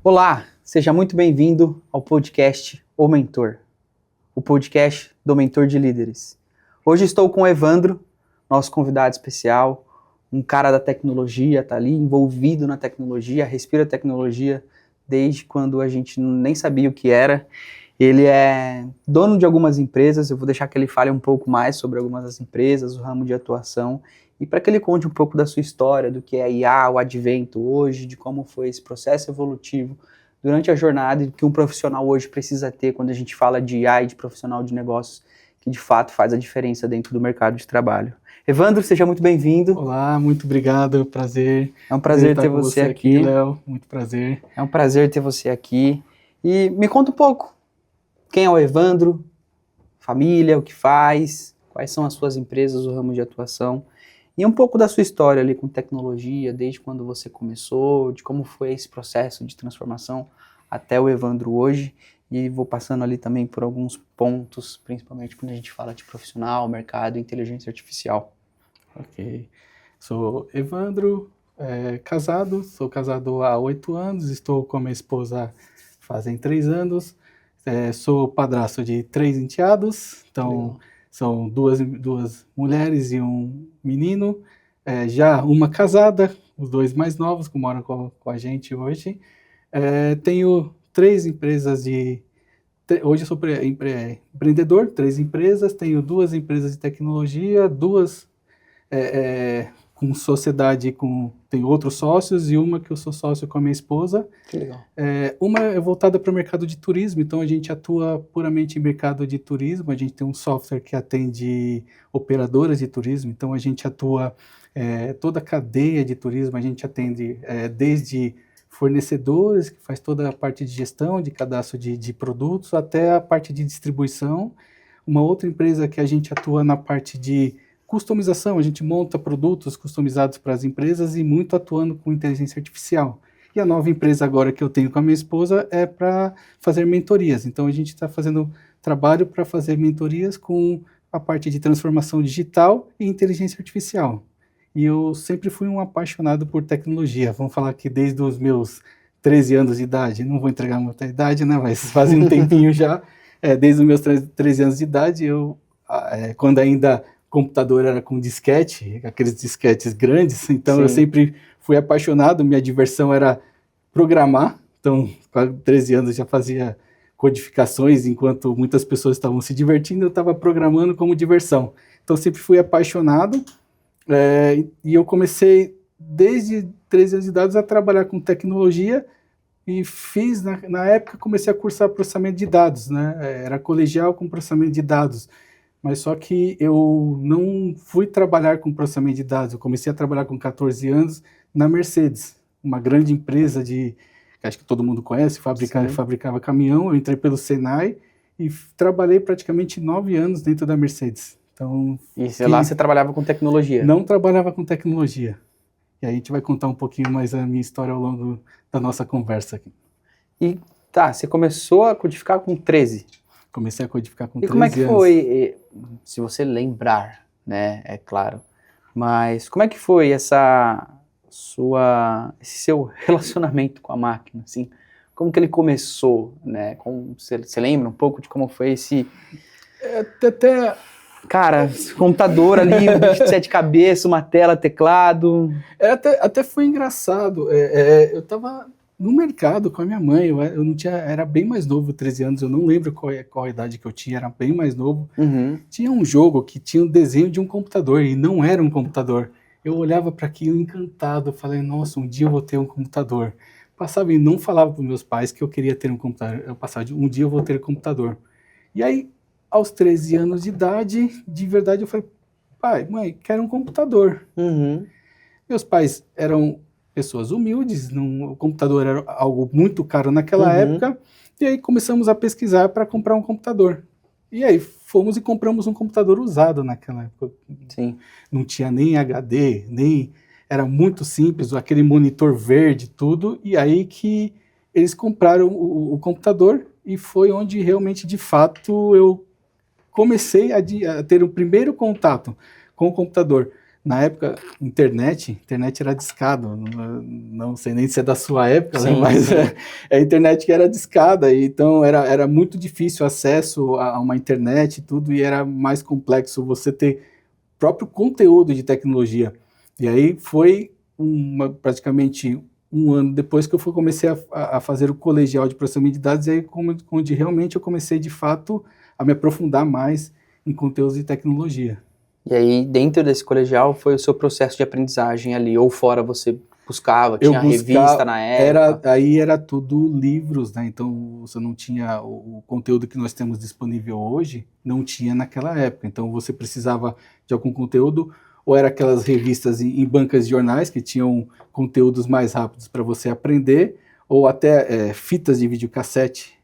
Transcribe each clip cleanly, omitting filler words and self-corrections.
Olá, seja muito bem-vindo ao podcast O Mentor, o podcast do Mentor de Líderes. Hoje estou com o Evandro, nosso convidado especial, um cara da tecnologia, tá ali envolvido na tecnologia, respira tecnologia desde quando a gente nem sabia o que era. Ele é dono de algumas empresas, eu vou deixar que ele fale um pouco mais sobre algumas das empresas, o ramo de atuação, e para que ele conte um pouco da sua história, do que é IA, o advento hoje, de como foi esse processo evolutivo durante a jornada e do que um profissional hoje precisa ter quando a gente fala de IA e de profissional de negócios, que de fato faz a diferença dentro do mercado de trabalho. Evandro, seja muito bem-vindo. Olá, muito obrigado, prazer. É um prazer ter você aqui. Léo, muito prazer. É um prazer ter você aqui. E me conta um pouco, quem é o Evandro, família, o que faz, quais são as suas empresas, o ramo de atuação, e um pouco da sua história ali com tecnologia, desde quando você começou, de como foi esse processo de transformação até o Evandro hoje, e vou passando ali também por alguns pontos, principalmente quando a gente fala de profissional, mercado e inteligência artificial. Ok. Sou Evandro, sou casado há 8 anos, estou com a minha esposa fazem 3 anos, sou padrasto de 3 enteados, então Legal. São duas mulheres e um menino, já uma casada, os 2 mais novos que moram com a gente hoje. Tenho 3 empresas hoje eu sou empreendedor, 3 empresas, tenho 2 empresas de tecnologia, 2 com sociedade, tenho outros sócios e uma que eu sou sócio com a minha esposa. Que legal. Uma é voltada para o mercado de turismo, então a gente atua puramente em mercado de turismo, a gente tem um software que atende operadoras de turismo, então a gente atua toda a cadeia de turismo, a gente atende desde fornecedores, que faz toda a parte de gestão, de cadastro de produtos, até a parte de distribuição. Uma outra empresa que a gente atua na parte de customização, a gente monta produtos customizados para as empresas e muito atuando com inteligência artificial. E a nova empresa agora que eu tenho com a minha esposa é para fazer mentorias. Então a gente está fazendo trabalho para fazer mentorias com a parte de transformação digital e inteligência artificial. E eu sempre fui um apaixonado por tecnologia. Vamos falar que desde os meus 13 anos de idade, não vou entregar muita idade, né? Mas faz um tempinho já. Desde os meus 13 anos de idade, quando ainda computador era com disquete, aqueles disquetes grandes, então Sim. Eu sempre fui apaixonado, minha diversão era programar, então com 13 anos já fazia codificações, enquanto muitas pessoas estavam se divertindo, eu estava programando como diversão. Então sempre fui apaixonado, e eu comecei desde 13 anos de idade a trabalhar com tecnologia, e fiz, na época, comecei a cursar processamento de dados, né? Era colegial com processamento de dados. Mas só que eu não fui trabalhar com processamento de dados, eu comecei a trabalhar com 14 anos na Mercedes, uma grande empresa que acho que todo mundo conhece, fabricava caminhão. Eu entrei pelo Senai e trabalhei praticamente 9 anos dentro da Mercedes. Então, Lá você trabalhava com tecnologia? Não trabalhava com tecnologia. E aí a gente vai contar um pouquinho mais a minha história ao longo da nossa conversa aqui. E você começou a codificar com 13? Comecei a codificar com 13 anos. E como é que foi, se você lembrar, né, é claro, mas como é que foi esse seu relacionamento com a máquina, assim? Como que ele começou, né? Você lembra um pouco de como foi esse... Cara, computador ali, um bicho de 7 cabeças, uma tela, teclado... Até foi engraçado, eu tava no mercado com a minha mãe, eu não tinha, era bem mais novo, 13 anos, eu não lembro qual a idade que eu tinha, era bem mais novo. Uhum. Tinha um jogo que tinha um desenho de um computador, e não era um computador. Eu olhava para aquilo encantado, falei, nossa, um dia eu vou ter um computador. Passava e não falava para meus pais que eu queria ter um computador, eu passava de um dia eu vou ter um computador. E aí, aos 13 anos de idade, de verdade, eu falei, pai, mãe, quero um computador. Uhum. Meus pais eram pessoas humildes, o computador era algo muito caro naquela época, e aí começamos a pesquisar para comprar um computador. E aí fomos e compramos um computador usado naquela época. Sim. Não tinha nem HD, era muito simples, aquele monitor verde, tudo, e aí que eles compraram o computador, e foi onde realmente, de fato, eu comecei a ter o primeiro contato com o computador. Na época, internet era discada, não sei nem se é da sua época, né? Sim, Mas sim. a internet que era discada, então era muito difícil o acesso a uma internet e tudo, e era mais complexo você ter próprio conteúdo de tecnologia. E aí foi praticamente um ano depois que eu comecei a fazer o colegial de processamento de dados, e aí onde realmente eu comecei, de fato, a me aprofundar mais em conteúdos de tecnologia. E aí, dentro desse colegial, foi o seu processo de aprendizagem ali, ou fora você buscava, Eu tinha revista buscava, na época? aí era tudo livros, né? Então você não tinha o conteúdo que nós temos disponível hoje, não tinha naquela época. Então você precisava de algum conteúdo, ou era aquelas revistas em bancas de jornais que tinham conteúdos mais rápidos para você aprender, ou até fitas de videocassete,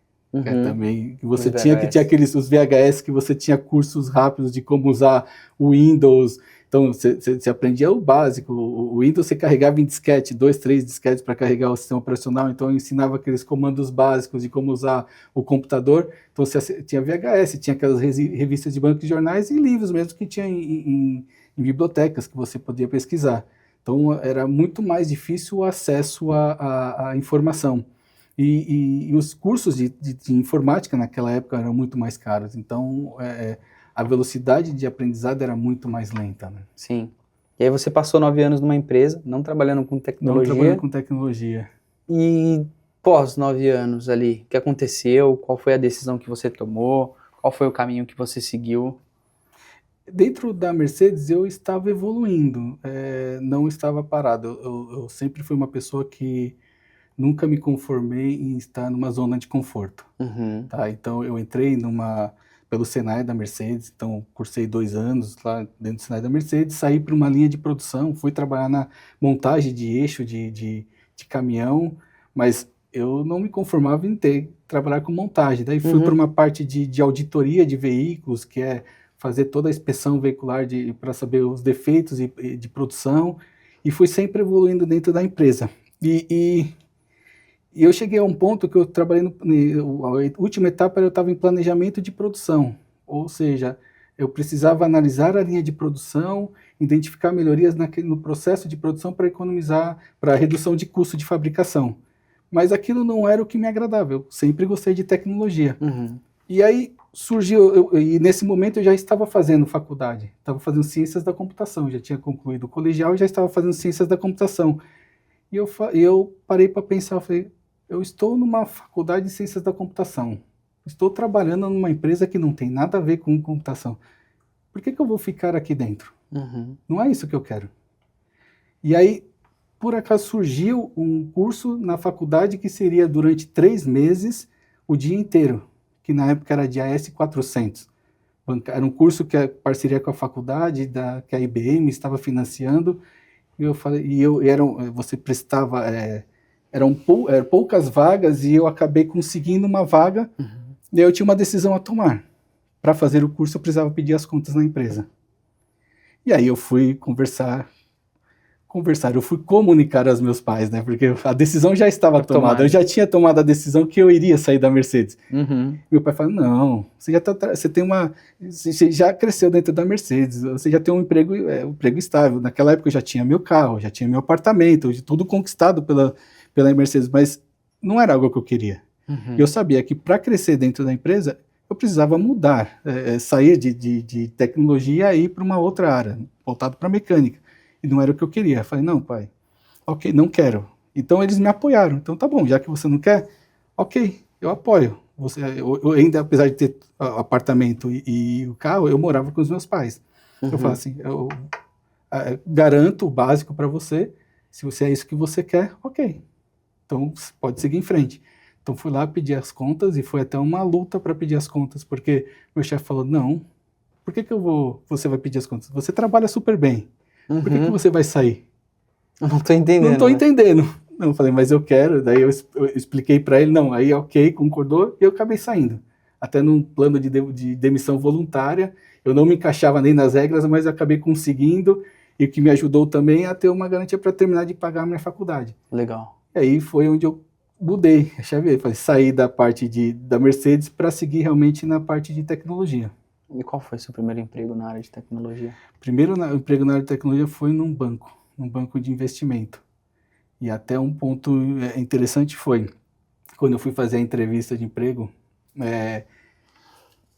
também que você tinha, que tinha aqueles os VHS, que você tinha cursos rápidos de como usar o Windows. Então, você aprendia o básico. O Windows você carregava em disquete, 2, 3 disquetes para carregar o sistema operacional. Então, eu ensinava aqueles comandos básicos de como usar o computador. Então, você tinha VHS, tinha aquelas revistas de banco de jornais e livros mesmo que tinha em bibliotecas que você podia pesquisar. Então, era muito mais difícil o acesso à informação. E os cursos de informática naquela época eram muito mais caros. Então, a velocidade de aprendizado era muito mais lenta, né? Sim. E aí você passou 9 anos numa empresa, não trabalhando com Não tecnologia. trabalhando com tecnologia. E pós 9 anos ali, o que aconteceu? Qual foi a decisão que você tomou? Qual foi o caminho que você seguiu? Dentro da Mercedes, eu estava evoluindo, não estava parado. Eu sempre fui uma pessoa que nunca me conformei em estar numa zona de conforto. Uhum. Tá? Então, eu entrei pelo Senai da Mercedes, então cursei 2 anos lá dentro do Senai da Mercedes, saí para uma linha de produção, fui trabalhar na montagem de eixo de caminhão, mas eu não me conformava em trabalhar com montagem. Daí fui para uma parte de auditoria de veículos, que é fazer toda a inspeção veicular para saber os defeitos de produção, e fui sempre evoluindo dentro da empresa. E eu cheguei a um ponto que eu trabalhei, a última etapa eu estava em planejamento de produção, ou seja, eu precisava analisar a linha de produção, identificar melhorias no processo de produção para economizar, para redução de custo de fabricação. Mas aquilo não era o que me agradava, eu sempre gostei de tecnologia. Uhum. E aí surgiu, e nesse momento eu já estava fazendo faculdade, estava fazendo ciências da computação, já tinha concluído o colegial e já estava fazendo ciências da computação. E eu parei para pensar, falei, eu estou numa faculdade de ciências da computação, estou trabalhando numa empresa que não tem nada a ver com computação. Por que eu vou ficar aqui dentro? Uhum. Não é isso que eu quero. E aí, por acaso, surgiu um curso na faculdade que seria durante 3 meses, o dia inteiro, que na época era de AS400. Era um curso que é parceria com a faculdade, que a IBM estava financiando, e eu falei, você prestava... Eram poucas vagas e eu acabei conseguindo uma vaga. Uhum. E aí eu tinha uma decisão a tomar. Para fazer o curso eu precisava pedir as contas na empresa. E aí eu fui conversar, eu fui comunicar aos meus pais, né? Porque a decisão já estava tomada. Eu já tinha tomado a decisão que eu iria sair da Mercedes. Uhum. Meu pai falou, não, você já cresceu dentro da Mercedes, você já tem um emprego estável. Naquela época eu já tinha meu carro, já tinha meu apartamento, tudo conquistado pela Mercedes, mas não era algo que eu queria. Uhum. Eu sabia que para crescer dentro da empresa, eu precisava mudar, sair de tecnologia e ir para uma outra área, voltado para mecânica. E não era o que eu queria. Eu falei, não, pai, ok, não quero. Então eles me apoiaram. Então tá bom, já que você não quer, ok, eu apoio. Eu ainda, apesar de ter apartamento e o carro, eu morava com os meus pais. Uhum. Eu falo assim, eu garanto o básico para você, se você é isso que você quer, ok. Então pode seguir em frente. Então fui lá pedir as contas e foi até uma luta para pedir as contas, porque meu chefe falou, não, por que você vai pedir as contas? Você trabalha super bem, por que você vai sair? Eu não tô entendendo. Não tô entendendo. Não, eu falei, mas eu quero. Daí eu expliquei para ele, não, aí ok, concordou, e eu acabei saindo. Até num plano de demissão voluntária, eu não me encaixava nem nas regras, mas eu acabei conseguindo, e o que me ajudou também a ter uma garantia para terminar de pagar a minha faculdade. Legal. E aí foi onde eu mudei a chave, saí da parte da Mercedes para seguir realmente na parte de tecnologia. E qual foi seu primeiro emprego na área de tecnologia? Primeiro emprego na área de tecnologia foi num banco de investimento. E até um ponto interessante foi, quando eu fui fazer a entrevista de emprego,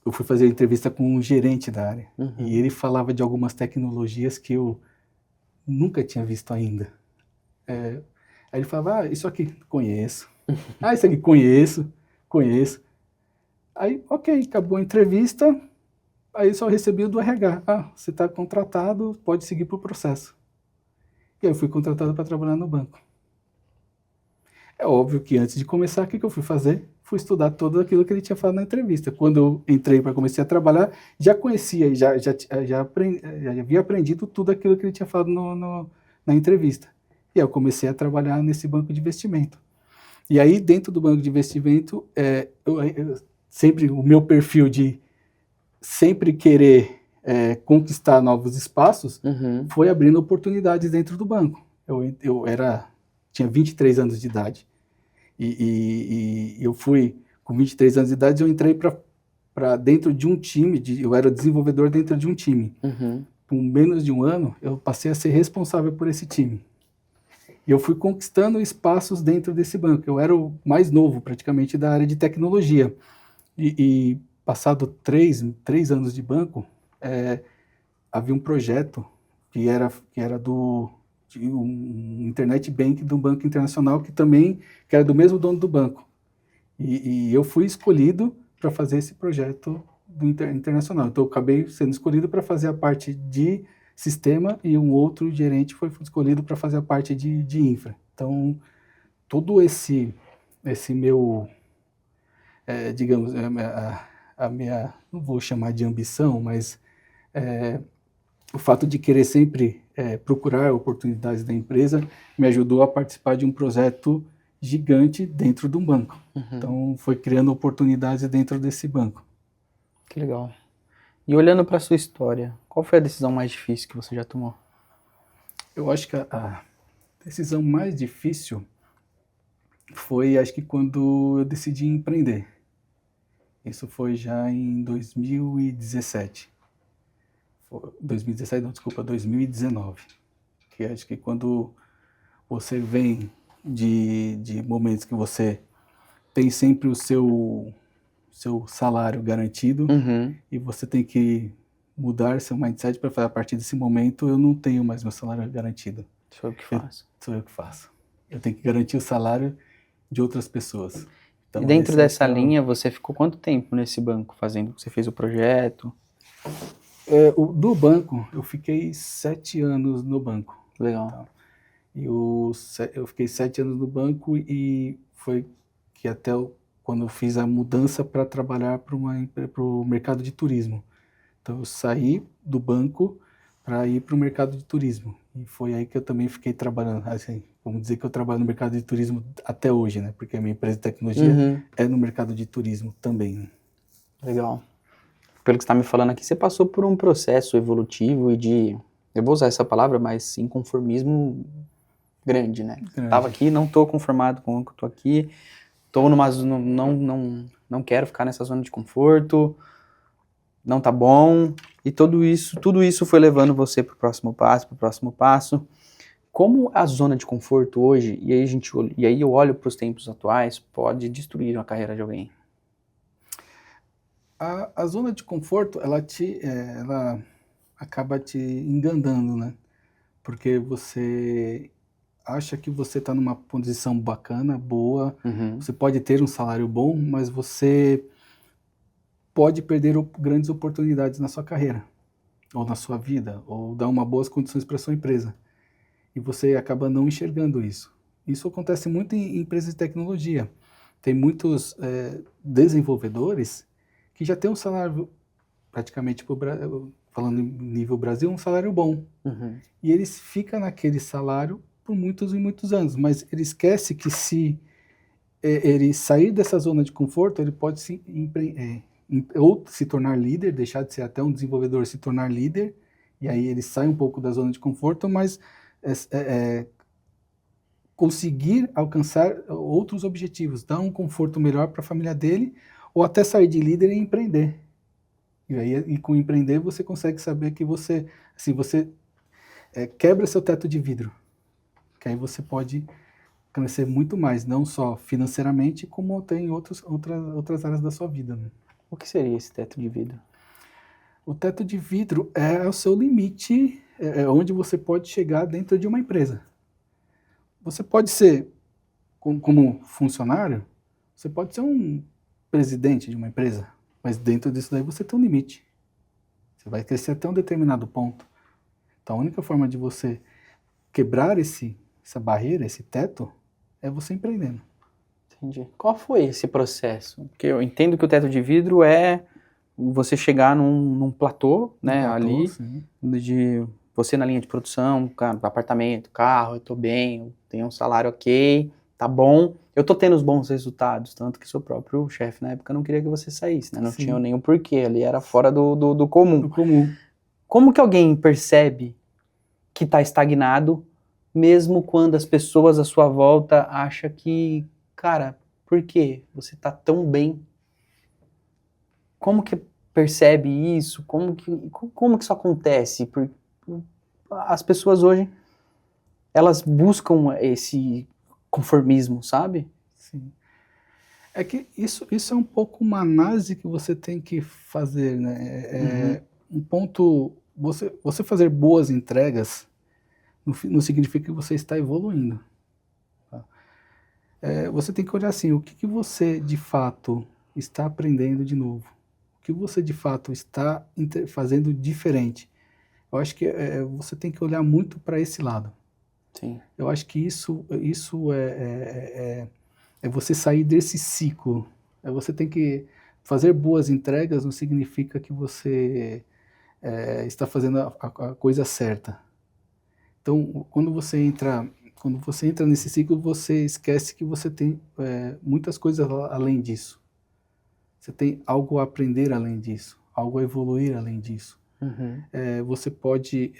eu fui fazer a entrevista com um gerente da área. E ele falava de algumas tecnologias que eu nunca tinha visto ainda. Aí ele falava, isso aqui, conheço. Isso aqui, conheço. Aí, ok, acabou a entrevista, aí só recebi o do RH. Você está contratado, pode seguir para o processo. E aí eu fui contratado para trabalhar no banco. É óbvio que antes de começar, o que eu fui fazer? Fui estudar tudo aquilo que ele tinha falado na entrevista. Quando eu entrei para começar a trabalhar, já conhecia, já havia aprendido tudo aquilo que ele tinha falado na entrevista. E aí eu comecei a trabalhar nesse banco de investimento. E aí, dentro do banco de investimento, sempre o meu perfil de sempre querer conquistar novos espaços foi abrindo oportunidades dentro do banco. Tinha 23 anos de idade. E eu fui, com 23 anos de idade, eu entrei para dentro de um time, eu era desenvolvedor dentro de um time. Com menos de um ano, eu passei a ser responsável por esse time. E eu fui conquistando espaços dentro desse banco. Eu era o mais novo, praticamente, da área de tecnologia. E passado três anos de banco, havia um projeto que era de um internet bank de um banco internacional que era do mesmo dono do banco. E eu fui escolhido para fazer esse projeto do internacional. Então eu acabei sendo escolhido para fazer a parte de sistema e um outro gerente foi escolhido para fazer a parte de infra. Então todo esse meu, digamos, a minha, não vou chamar de ambição, mas o fato de querer sempre procurar oportunidades da empresa me ajudou a participar de um projeto gigante dentro de um banco. Então, foi criando oportunidades dentro desse banco. Que legal. E olhando para a sua história, qual foi a decisão mais difícil que você já tomou? Eu acho que a decisão mais difícil foi, acho que quando eu decidi empreender. Isso foi já em 2017. 2019. Que acho que quando você vem de momentos que você tem sempre o seu salário garantido e você tem que mudar seu mindset para falar, a partir desse momento eu não tenho mais meu salário garantido. Sou eu que faço. Sou eu que faço. Eu tenho que garantir o salário de outras pessoas. Então, e dentro dessa linha, você ficou quanto tempo nesse banco fazendo? Você fez o projeto? Do banco, eu fiquei 7 anos no banco. Legal. Tá? Eu fiquei 7 anos no banco e foi que até quando eu fiz a mudança para trabalhar para o mercado de turismo. Então eu saí do banco para ir para o mercado de turismo. E foi aí que eu também fiquei trabalhando, assim, vamos dizer que eu trabalho no mercado de turismo até hoje, né? Porque a minha empresa de tecnologia é no mercado de turismo também. Né? Legal. Pelo que você está me falando aqui, você passou por um processo evolutivo e de, eu vou usar essa palavra, mas inconformismo grande, né? Estava aqui, não estou conformado com o que estou aqui, não quero ficar nessa zona de conforto, não tá bom, e tudo isso foi levando você para o próximo passo. Como a zona de conforto hoje, e aí eu olho para os tempos atuais, pode destruir a carreira de alguém? A zona de conforto, ela acaba te enganando, né? Porque você acha que você está numa posição bacana, boa, você pode ter um salário bom, mas você pode perder grandes oportunidades na sua carreira, ou na sua vida, ou dar boas condições para sua empresa. E você acaba não enxergando isso. Isso acontece muito em empresas de tecnologia. Tem muitos desenvolvedores que já têm um salário, praticamente, falando em nível Brasil, um salário bom. E eles ficam naquele salário por muitos e muitos anos, mas ele esquece que se ele sair dessa zona de conforto, ele pode ou se tornar líder, deixar de ser até um desenvolvedor, se tornar líder, e aí ele sai um pouco da zona de conforto, mas conseguir alcançar outros objetivos, dar um conforto melhor para a família dele, ou até sair de líder e empreender. E com empreender você consegue saber que você, assim, você quebra seu teto de vidro, que aí você pode crescer muito mais, não só financeiramente, como até em outras áreas da sua vida, né? O que seria esse teto de vidro? O teto de vidro é o seu limite, é onde você pode chegar dentro de uma empresa. Você pode ser, como funcionário, você pode ser um presidente de uma empresa, mas dentro disso daí você tem um limite. Você vai crescer até um determinado ponto. Então a única forma de você quebrar essa barreira, esse teto, é você empreendendo. Entendi. Qual foi esse processo? Porque eu entendo que o teto de vidro é você chegar num platô, né, platô, ali, sim. de você na linha de produção, apartamento, carro, eu tô bem, eu tenho um salário ok, tá bom, eu tô tendo os bons resultados, tanto que seu próprio chefe na época não queria que você saísse, né, não Sim. tinha nenhum porquê, ali era fora do comum. Do comum. Como que alguém percebe que tá estagnado, mesmo quando as pessoas à sua volta acham que, cara, por quê? Você tá tão bem. Como que percebe isso? Como que isso acontece? As pessoas hoje, elas buscam esse conformismo, sabe? Sim. É que isso é um pouco uma análise que você tem que fazer, né? Um ponto, você fazer boas entregas não significa que você está evoluindo. Tá? Você tem que olhar assim, o que você de fato está aprendendo de novo? O que você de fato está fazendo diferente? Eu acho que você tem que olhar muito para esse lado. Sim. Eu acho que isso é você sair desse ciclo. Você tem que fazer boas entregas não significa que você está fazendo a coisa certa. Então, quando você entra nesse ciclo, você esquece que você tem muitas coisas além disso. Você tem algo a aprender além disso, algo a evoluir além disso. Uhum. Você pode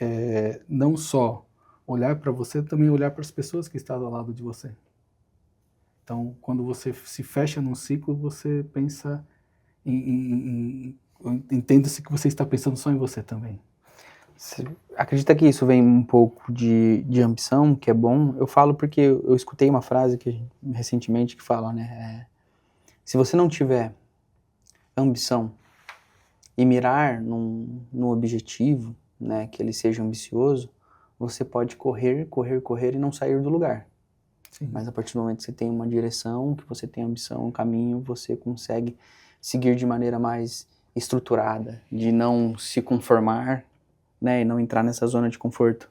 não só olhar para você, também olhar para as pessoas que estão ao lado de você. Então, quando você se fecha num ciclo, você pensa entenda-se que você está pensando só em você também. Você acredita que isso vem um pouco de ambição, que é bom? Eu falo porque eu escutei uma frase recentemente que fala, né? Se você não tiver ambição e mirar num objetivo, né, que ele seja ambicioso, você pode correr, correr, correr e não sair do lugar. Sim. Mas a partir do momento que você tem uma direção, que você tem ambição, um caminho, você consegue seguir de maneira mais estruturada, de não se conformar, né, e não entrar nessa zona de conforto.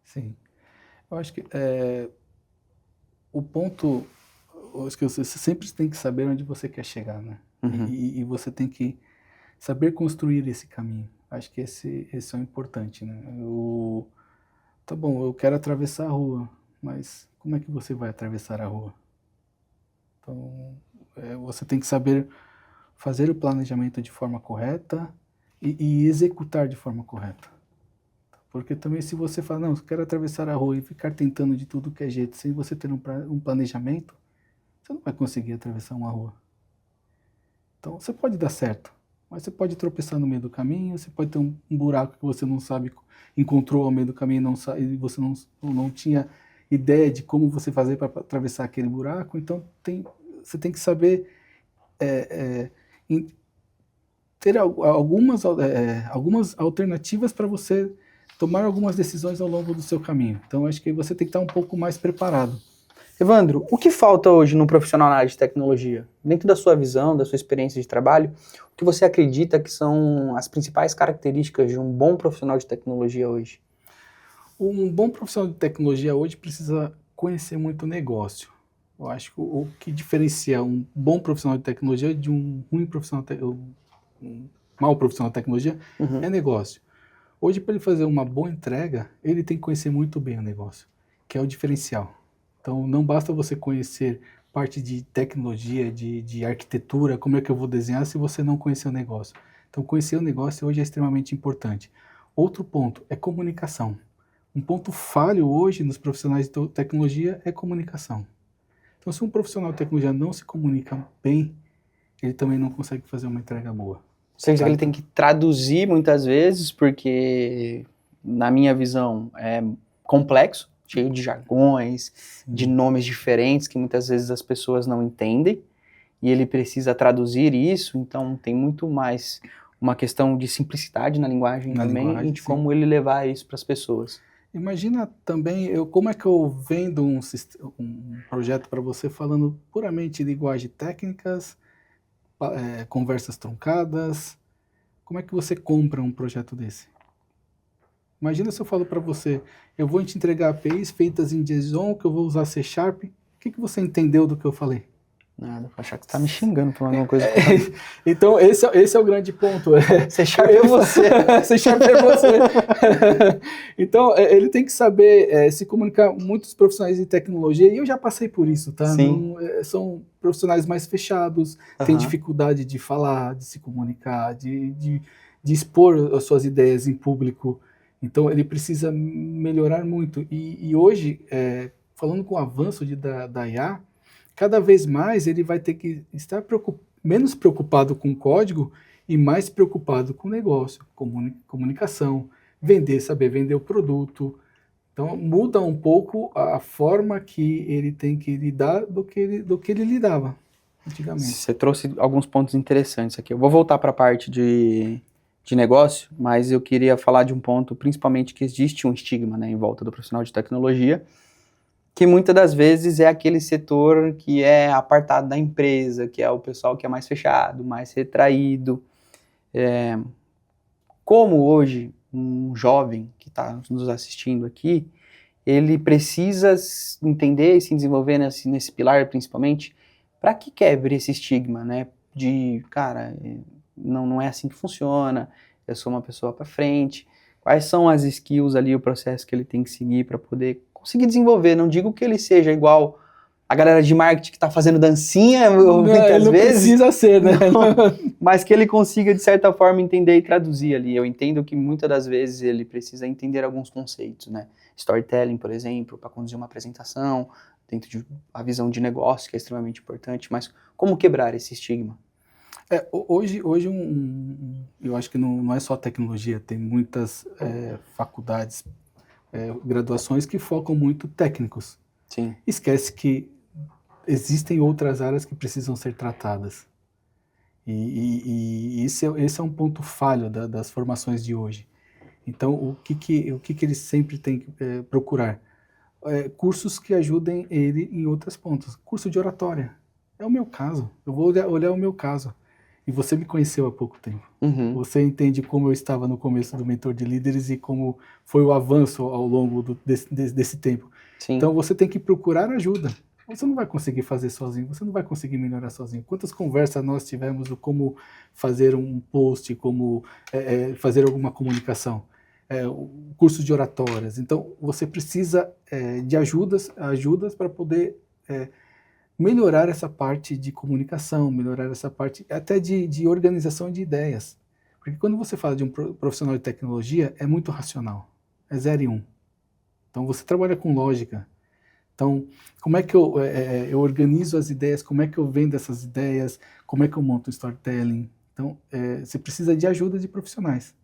Sim. Eu acho que o ponto, eu acho que você sempre tem que saber onde você quer chegar, né? Uhum. E você tem que saber construir esse caminho. Acho que esse é o importante, né? Tá bom, eu quero atravessar a rua, mas como é que você vai atravessar a rua? Então, você tem que saber fazer o planejamento de forma correta e executar de forma correta. Porque também se você fala, não, eu quero atravessar a rua e ficar tentando de tudo que é jeito, sem você ter um planejamento, você não vai conseguir atravessar uma rua. Então você pode dar certo, mas você pode tropeçar no meio do caminho, você pode ter um buraco que você não sabe, encontrou ao meio do caminho e você não tinha ideia de como você fazer para atravessar aquele buraco. Então você tem que saber ter algumas alternativas para você tomar algumas decisões ao longo do seu caminho. Então acho que você tem que estar um pouco mais preparado. Evandro, o que falta hoje no profissional na área de tecnologia? Dentro da sua visão, da sua experiência de trabalho, o que você acredita que são as principais características de um bom profissional de tecnologia hoje? Um bom profissional de tecnologia hoje precisa conhecer muito o negócio. Eu acho que o que diferencia um bom profissional de tecnologia de um ruim profissional, um mau profissional de tecnologia é negócio. Hoje, para ele fazer uma boa entrega, ele tem que conhecer muito bem o negócio, que é o diferencial. Então, não basta você conhecer parte de tecnologia, de arquitetura, como é que eu vou desenhar, se você não conhecer o negócio. Então, conhecer o negócio hoje é extremamente importante. Outro ponto é comunicação. Um ponto falho hoje nos profissionais de tecnologia é comunicação. Então, se um profissional de tecnologia não se comunica bem, ele também não consegue fazer uma entrega boa. Ou seja, Sabe? ele tem que traduzir muitas vezes, porque, na minha visão, é complexo, cheio de jargões, de nomes diferentes, que muitas vezes as pessoas não entendem, e ele precisa traduzir isso, então tem muito mais uma questão de simplicidade na linguagem também, e de como ele levar isso para as pessoas. Imagina também, como é que eu vendo um projeto para você falando puramente de linguagem técnicas, conversas truncadas, como é que você compra um projeto desse? Imagina se eu falo para você, eu vou te entregar APIs feitas em JSON, que eu vou usar C#, o que você entendeu do que eu falei? Nada, vou achar que você tá me xingando por alguma coisa. Então, esse é o grande ponto. C# é você. C# é você. Então, ele tem que saber se comunicar. Muitos profissionais de tecnologia, e eu já passei por isso, tá? Sim. São profissionais mais fechados, têm dificuldade de falar, de se comunicar, de expor as suas ideias em público. Então, ele precisa melhorar muito. E hoje, falando com o avanço da IA, cada vez mais ele vai ter que estar menos preocupado com o código e mais preocupado com o negócio, comunicação, saber vender o produto. Então muda um pouco a forma que ele tem que lidar do que ele lidava antigamente. Você trouxe alguns pontos interessantes aqui. Eu vou voltar para a parte de negócio, mas eu queria falar de um ponto, principalmente que existe um estigma, né, em volta do profissional de tecnologia, que muitas das vezes é aquele setor que é apartado da empresa, que é o pessoal que é mais fechado, mais retraído. Como hoje um jovem que está nos assistindo aqui, ele precisa entender e se desenvolver nesse pilar, principalmente, para que quebre esse estigma, né? De, cara, não é assim que funciona, eu sou uma pessoa para frente. Quais são as skills ali, o processo que ele tem que seguir para poder conseguir desenvolver? Não digo que ele seja igual a galera de marketing que está fazendo dancinha muitas não vezes. Precisa ser, né? Mas que ele consiga, de certa forma, entender e traduzir ali. Eu entendo que muitas das vezes ele precisa entender alguns conceitos, né? Storytelling, por exemplo, para conduzir uma apresentação, dentro de a visão de negócio, que é extremamente importante. Mas como quebrar esse estigma? Hoje eu acho que não é só tecnologia, tem muitas faculdades, graduações que focam muito técnicos. Sim. Esquece que existem outras áreas que precisam ser tratadas. E esse é um ponto falho das formações de hoje. Então, o que eles sempre têm que procurar? Cursos que ajudem ele em outras pontas. Curso de oratória. É o meu caso. Eu vou olhar o meu caso. E você me conheceu há pouco tempo. Uhum. Você entende como eu estava no começo do Mentor de Líderes e como foi o avanço ao longo desse tempo. Sim. Então, você tem que procurar ajuda. Você não vai conseguir fazer sozinho, você não vai conseguir melhorar sozinho. Quantas conversas nós tivemos do como fazer um post, como fazer alguma comunicação, cursos de oratórias. Então, você precisa de ajudas para poder melhorar essa parte de comunicação, melhorar essa parte até de organização de ideias. Porque quando você fala de um profissional de tecnologia, é muito racional, é 0 e 1. Então, você trabalha com lógica. Então, como é que eu organizo as ideias, como é que eu vendo essas ideias, como é que eu monto o storytelling. Então, você precisa de ajuda de profissionais.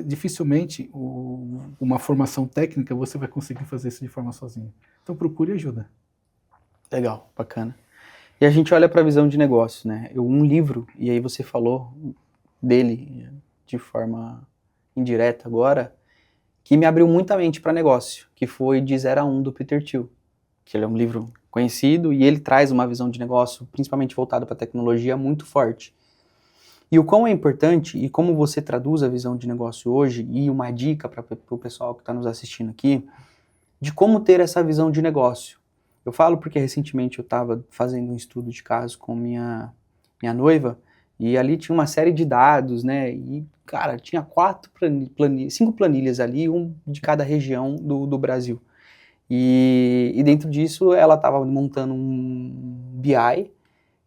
Dificilmente, uma formação técnica, você vai conseguir fazer isso de forma sozinha. Então, procure ajuda. Legal, bacana. E a gente olha para a visão de negócio, né? Um livro, e aí você falou dele de forma indireta agora, que me abriu muita mente para negócio, que foi De 0 a 1, do Peter Thiel, que ele é um livro conhecido e ele traz uma visão de negócio, principalmente voltada para tecnologia, muito forte. E o quão é importante, e como você traduz a visão de negócio hoje, e uma dica para o pessoal que está nos assistindo aqui, de como ter essa visão de negócio. Eu falo porque recentemente eu estava fazendo um estudo de caso com minha noiva, e ali tinha uma série de dados, né, e, cara, tinha 5 planilhas ali, um de cada região do Brasil. E dentro disso, ela estava montando um BI,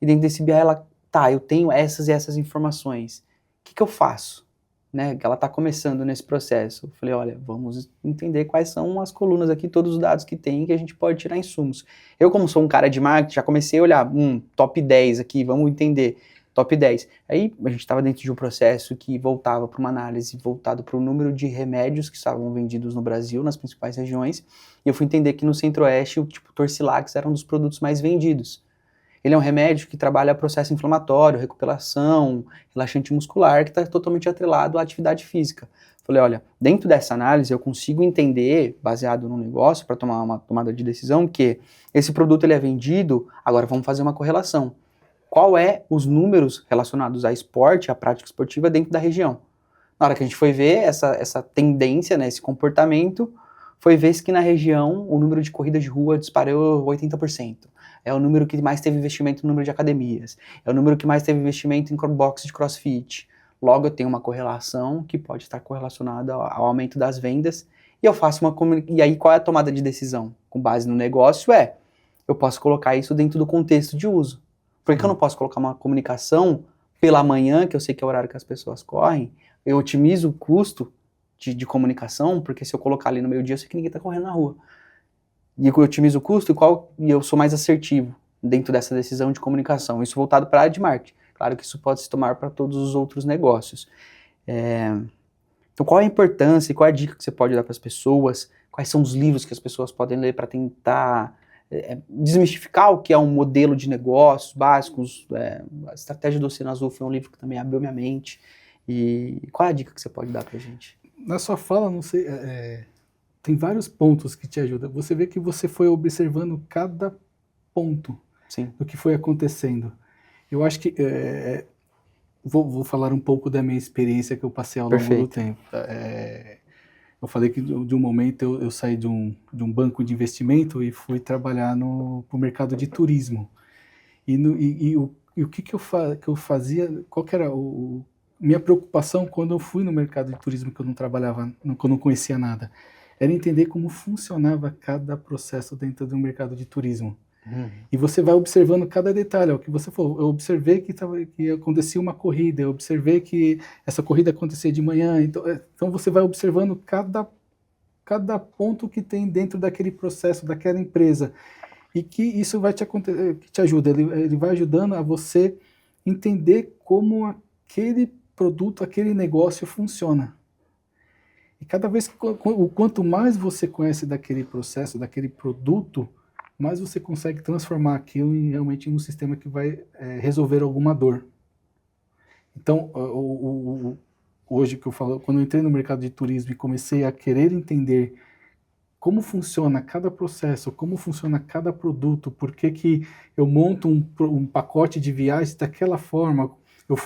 e dentro desse BI ela, eu tenho essas e essas informações. O que eu faço? né, que ela está começando nesse processo. Eu falei, olha, vamos entender quais são as colunas aqui, todos os dados que tem, que a gente pode tirar insumos. Eu, como sou um cara de marketing, já comecei a olhar, top 10 aqui, vamos entender, top 10. Aí a gente estava dentro de um processo que voltava para uma análise voltado para o número de remédios que estavam vendidos no Brasil, nas principais regiões, e eu fui entender que no Centro-Oeste, o tipo Torcilax era um dos produtos mais vendidos. Ele é um remédio que trabalha processo inflamatório, recuperação, relaxante muscular, que está totalmente atrelado à atividade física. Falei, olha, dentro dessa análise eu consigo entender, baseado no negócio, para tomar uma tomada de decisão, que esse produto ele é vendido, agora vamos fazer uma correlação. Qual é os números relacionados a esporte, à prática esportiva dentro da região? Na hora que a gente foi ver essa tendência, né, esse comportamento, foi ver que na região o número de corridas de rua disparou 80%. É o número que mais teve investimento no número de academias. É o número que mais teve investimento em box de crossfit. Logo, eu tenho uma correlação que pode estar correlacionada ao aumento das vendas. E eu faço E aí, qual é a tomada de decisão? Com base no negócio eu posso colocar isso dentro do contexto de uso. Por que eu não posso colocar uma comunicação pela manhã, que eu sei que é o horário que as pessoas correm, eu otimizo o custo de comunicação, porque se eu colocar ali no meio-dia, eu sei que ninguém está correndo na rua. E eu otimizo o custo e eu sou mais assertivo dentro dessa decisão de comunicação. Isso voltado para a área de marketing. Claro que isso pode se tomar para todos os outros negócios. Então, qual é a importância e qual é a dica que você pode dar para as pessoas? Quais são os livros que as pessoas podem ler para tentar desmistificar o que é um modelo de negócios básicos? A Estratégia do Oceano Azul foi um livro que também abriu minha mente. E qual é a dica que você pode dar para a gente? Na sua fala, não sei, tem vários pontos que te ajudam. Você vê que você foi observando cada ponto Sim. do que foi acontecendo. Eu acho que vou falar um pouco da minha experiência que eu passei ao longo do tempo. Eu falei que de um momento eu saí de um banco de investimento e fui trabalhar pro mercado de turismo. E o que eu fazia, qual que era minha preocupação quando eu fui no mercado de turismo, que eu não trabalhava, que eu não conhecia nada, era entender como funcionava cada processo dentro do mercado de turismo. E você vai observando cada detalhe, o que você falou. Eu observei que acontecia uma corrida, eu observei que essa corrida acontecia de manhã, então você vai observando cada ponto que tem dentro daquele processo, daquela empresa, e que isso vai que te ajuda, ele vai ajudando a você entender como aquele produto, aquele negócio funciona. E cada vez, quanto mais você conhece daquele processo, daquele produto, mais você consegue transformar aquilo realmente em um sistema que vai resolver alguma dor. Então, hoje que eu falo, quando eu entrei no mercado de turismo e comecei a querer entender como funciona cada processo, como funciona cada produto, por que eu monto um pacote de viagens daquela forma. Eu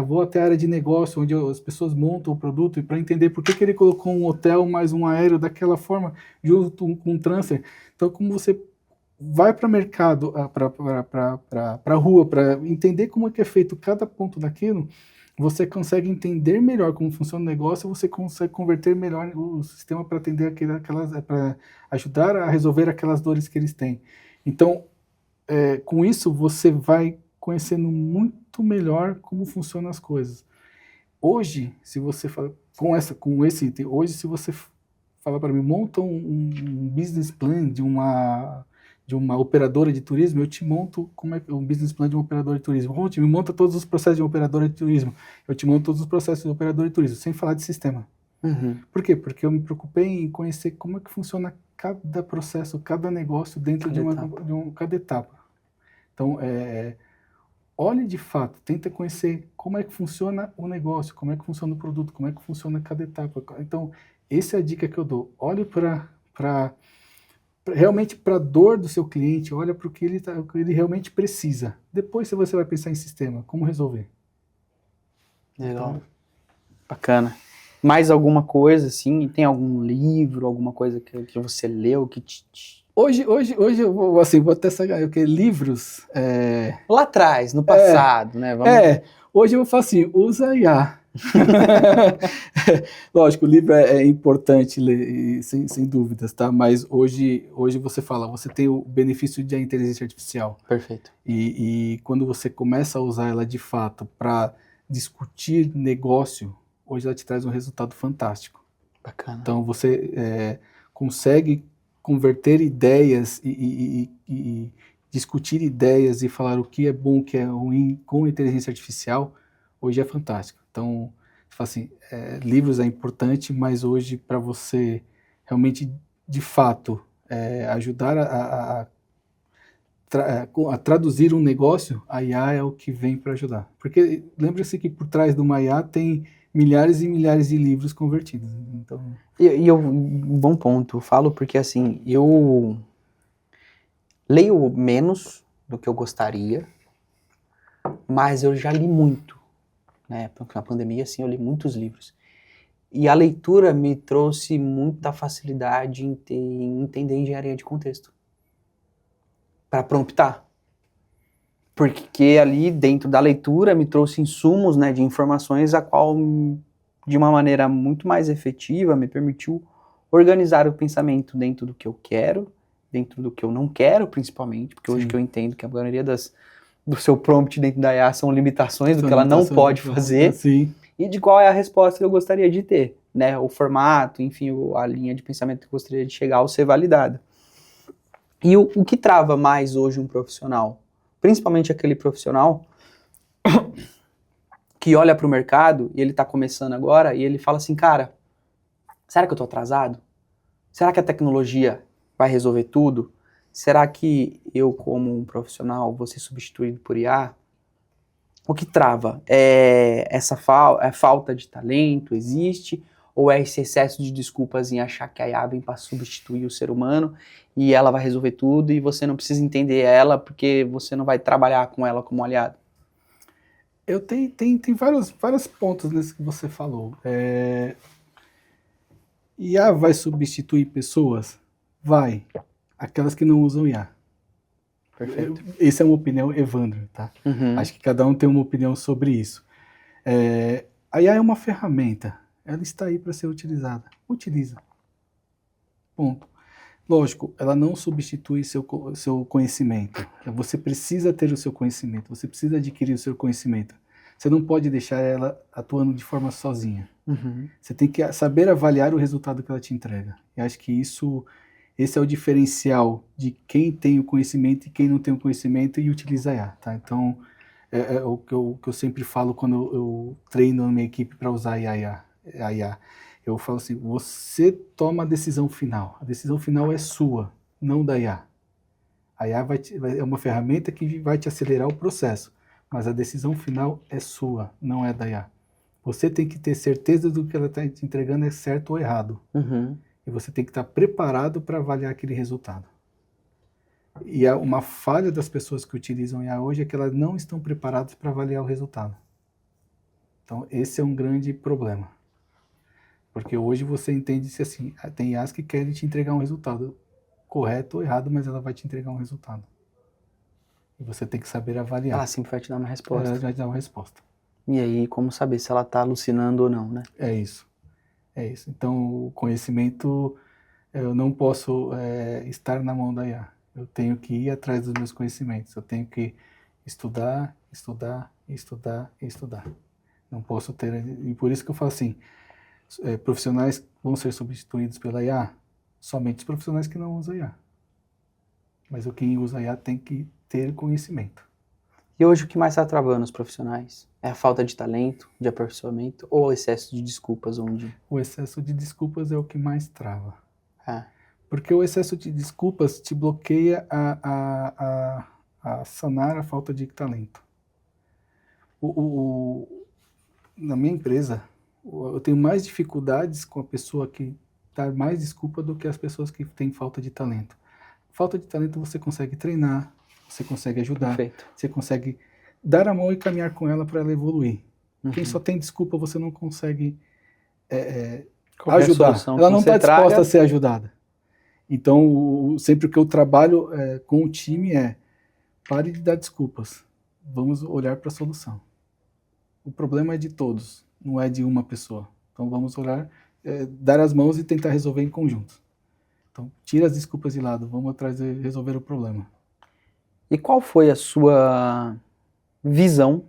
vou até a área de negócio, onde as pessoas montam o produto, e para entender por que ele colocou um hotel mais um aéreo daquela forma, junto com um transfer. Então, como você vai para o mercado, para a rua, para entender como é que é feito cada ponto daquilo, você consegue entender melhor como funciona o negócio, você consegue converter melhor o sistema para atender para ajudar a resolver aquelas dores que eles têm. Então, com isso, você vai conhecendo muito melhor como funcionam as coisas. Hoje, se você fala hoje, se você falar para mim, monta um business plan de uma operadora de turismo, eu te monto um business plan de uma operadora de turismo. Me monta todos os processos de uma operadora de turismo. Eu te monto todos os processos de uma operadora de turismo, sem falar de sistema. Por quê? Porque eu me preocupei em conhecer como é que funciona cada processo, cada negócio dentro de cada etapa. Então, olhe de fato, tenta conhecer como é que funciona o negócio, como é que funciona o produto, como é que funciona cada etapa. Então, essa é a dica que eu dou. Olhe realmente para a dor do seu cliente, olha para o que ele realmente precisa. Depois você vai pensar em sistema, como resolver. Legal. Então, bacana. Mais alguma coisa, assim? Tem algum livro, alguma coisa que você leu, que Hoje eu vou até saber, livros... Lá atrás, no passado, né? Hoje eu falo assim, usa IA. Lógico, o livro é importante ler, sem dúvidas, tá? Mas hoje você tem o benefício da inteligência artificial. Perfeito. E quando você começa a usar ela de fato para discutir negócio, hoje ela te traz um resultado fantástico. Bacana. Então você consegue converter ideias e discutir ideias e falar o que é bom, o que é ruim com inteligência artificial, hoje é fantástico. Então, assim, livros é importante, mas hoje para você realmente, de fato, ajudar a traduzir um negócio, a IA é o que vem para ajudar. Porque lembre-se que por trás de uma IA tem milhares e milhares de livros convertidos. Então, Um bom ponto, eu falo porque assim, eu leio menos do que eu gostaria, mas eu já li muito, né? Porque na pandemia, assim, eu li muitos livros. E a leitura me trouxe muita facilidade em entender engenharia de contexto. Para promptar. Porque ali dentro da leitura me trouxe insumos, né, de informações a qual, de uma maneira muito mais efetiva, me permitiu organizar o pensamento dentro do que eu quero, dentro do que eu não quero, principalmente, porque hoje sim. que eu entendo que a maioria do seu prompt dentro da IA são limitações do que ela não pode fazer, Sim. e de qual é a resposta que eu gostaria de ter, né, o formato, enfim, a linha de pensamento que eu gostaria de chegar ao ser validada. E o que trava mais hoje um profissional? Principalmente aquele profissional que olha para o mercado e ele está começando agora e ele fala assim, cara, será que eu estou atrasado? Será que a tecnologia vai resolver tudo? Será que eu, como um profissional, vou ser substituído por IA? O que trava? É essa falta de talento? Existe? Ou é esse excesso de desculpas em achar que a IA vem para substituir o ser humano e ela vai resolver tudo e você não precisa entender ela porque você não vai trabalhar com ela como aliado? Tem vários pontos nesse que você falou. IA vai substituir pessoas? Vai. Aquelas que não usam IA. Perfeito. Essa é uma opinião, Evandro, tá? Acho que cada um tem uma opinião sobre isso. A IA é uma ferramenta. Ela está aí para ser utilizada. Utiliza. Ponto. Lógico, ela não substitui seu conhecimento. Você precisa ter o seu conhecimento. Você precisa adquirir o seu conhecimento. Você não pode deixar ela atuando de forma sozinha. Você tem que saber avaliar o resultado que ela te entrega. E acho que esse é o diferencial de quem tem o conhecimento e quem não tem o conhecimento e utiliza a IA, tá? Então, é o que eu sempre falo quando eu treino a minha equipe para usar a IA. Eu falo assim, você toma a decisão final. A decisão final é sua, não da IA. A IA é uma ferramenta que vai te acelerar o processo, mas a decisão final é sua, não é da IA. Você tem que ter certeza do que ela está te entregando é certo ou errado. E você tem que estar preparado para avaliar aquele resultado. E uma falha das pessoas que utilizam IA hoje é que elas não estão preparadas para avaliar o resultado. Então, esse é um grande problema. Porque hoje você entende-se assim, tem IAs que querem te entregar um resultado correto ou errado, mas ela vai te entregar um resultado. E você tem que saber avaliar. Ela sempre vai te dar uma resposta. Ela vai te dar uma resposta. E aí, como saber se ela está alucinando ou não, né? É isso. Então, o conhecimento, eu não posso estar na mão da IA. Eu tenho que ir atrás dos meus conhecimentos. Eu tenho que estudar. Não posso ter... E por isso que eu falo assim, profissionais vão ser substituídos pela IA? Somente os profissionais que não usam IA. Mas quem usa IA tem que ter conhecimento. E hoje o que mais está travando os profissionais? É a falta de talento, de aperfeiçoamento ou o excesso de desculpas? O excesso de desculpas é o que mais trava. É. Porque o excesso de desculpas te bloqueia a sanar a falta de talento. Na minha empresa, eu tenho mais dificuldades com a pessoa que dá mais desculpa do que as pessoas que têm falta de talento. Falta de talento você consegue treinar, você consegue ajudar, Perfeito. você consegue dar a mão e caminhar com ela para ela evoluir. Quem só tem desculpa, você não consegue ajudar. Ela não está disposta a ser ajudada. Então, sempre o que eu trabalho com o time pare de dar desculpas. Vamos olhar para a solução. O problema é de todos, não é de uma pessoa. Então, vamos olhar, dar as mãos e tentar resolver em conjunto. Então, tira as desculpas de lado, vamos atrás de resolver o problema. E qual foi a sua visão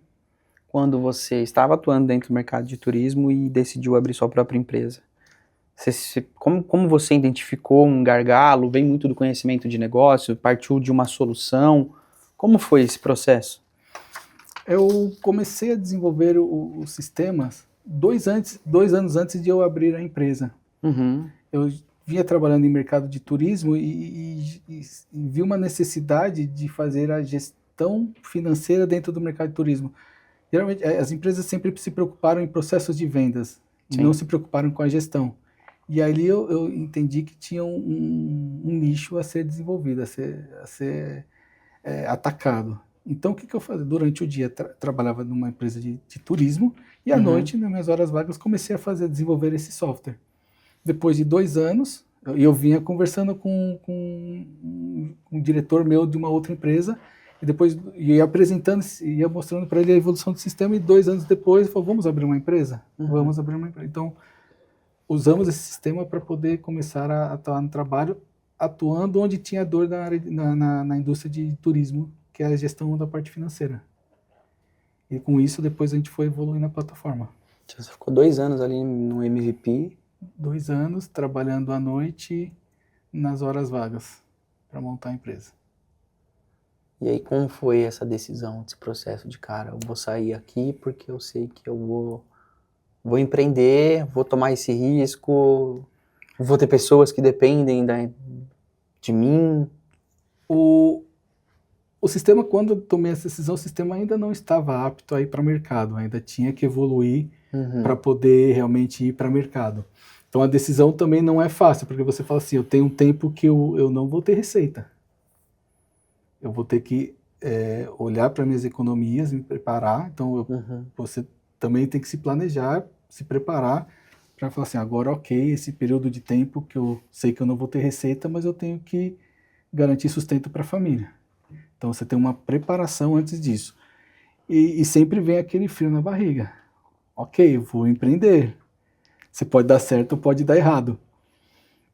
quando você estava atuando dentro do mercado de turismo e decidiu abrir sua própria empresa? Como você identificou um gargalo? Vem muito do conhecimento de negócio? Partiu de uma solução? Como foi esse processo? Eu comecei a desenvolver os sistemas 2 anos antes de eu abrir a empresa. Uhum. Eu vinha trabalhando em mercado de turismo e vi uma necessidade de fazer a gestão financeira dentro do mercado de turismo. Geralmente, as empresas sempre se preocuparam em processos de vendas e Sim. não se preocuparam com a gestão. E ali eu entendi que tinha um nicho a ser desenvolvido, a ser atacado. Então, o que eu fazia? Durante o dia, trabalhava numa empresa de turismo e à Uhum. noite, nas minhas horas vagas, comecei a desenvolver esse software. Depois de 2 anos, eu vinha conversando com um diretor meu de uma outra empresa, e depois ia apresentando, ia mostrando para ele a evolução do sistema, e 2 anos depois, ele falou, vamos abrir uma empresa? Uhum. Vamos abrir uma empresa. Então, usamos esse sistema para poder começar a atuar no trabalho, atuando onde tinha dor na indústria de turismo, que é a gestão da parte financeira. E com isso, depois a gente foi evoluindo a plataforma. Você ficou 2 anos ali no MVP. 2 anos trabalhando à noite nas horas vagas para montar a empresa. E aí, como foi essa decisão, esse processo de, cara, eu vou sair aqui porque eu sei que eu vou empreender, vou tomar esse risco, vou ter pessoas que dependem de mim. O sistema, quando eu tomei essa decisão, o sistema ainda não estava apto a ir para o mercado, ainda tinha que evoluir para poder realmente ir para o mercado. Então a decisão também não é fácil, porque você fala assim, eu tenho um tempo que eu não vou ter receita. Eu vou ter que olhar para minhas economias, me preparar. Então você também tem que se planejar, se preparar para falar assim, agora ok, esse período de tempo que eu sei que eu não vou ter receita, mas eu tenho que garantir sustento para a família. Então você tem uma preparação antes disso. E sempre vem aquele frio na barriga. Ok, eu vou empreender. Você pode dar certo ou pode dar errado.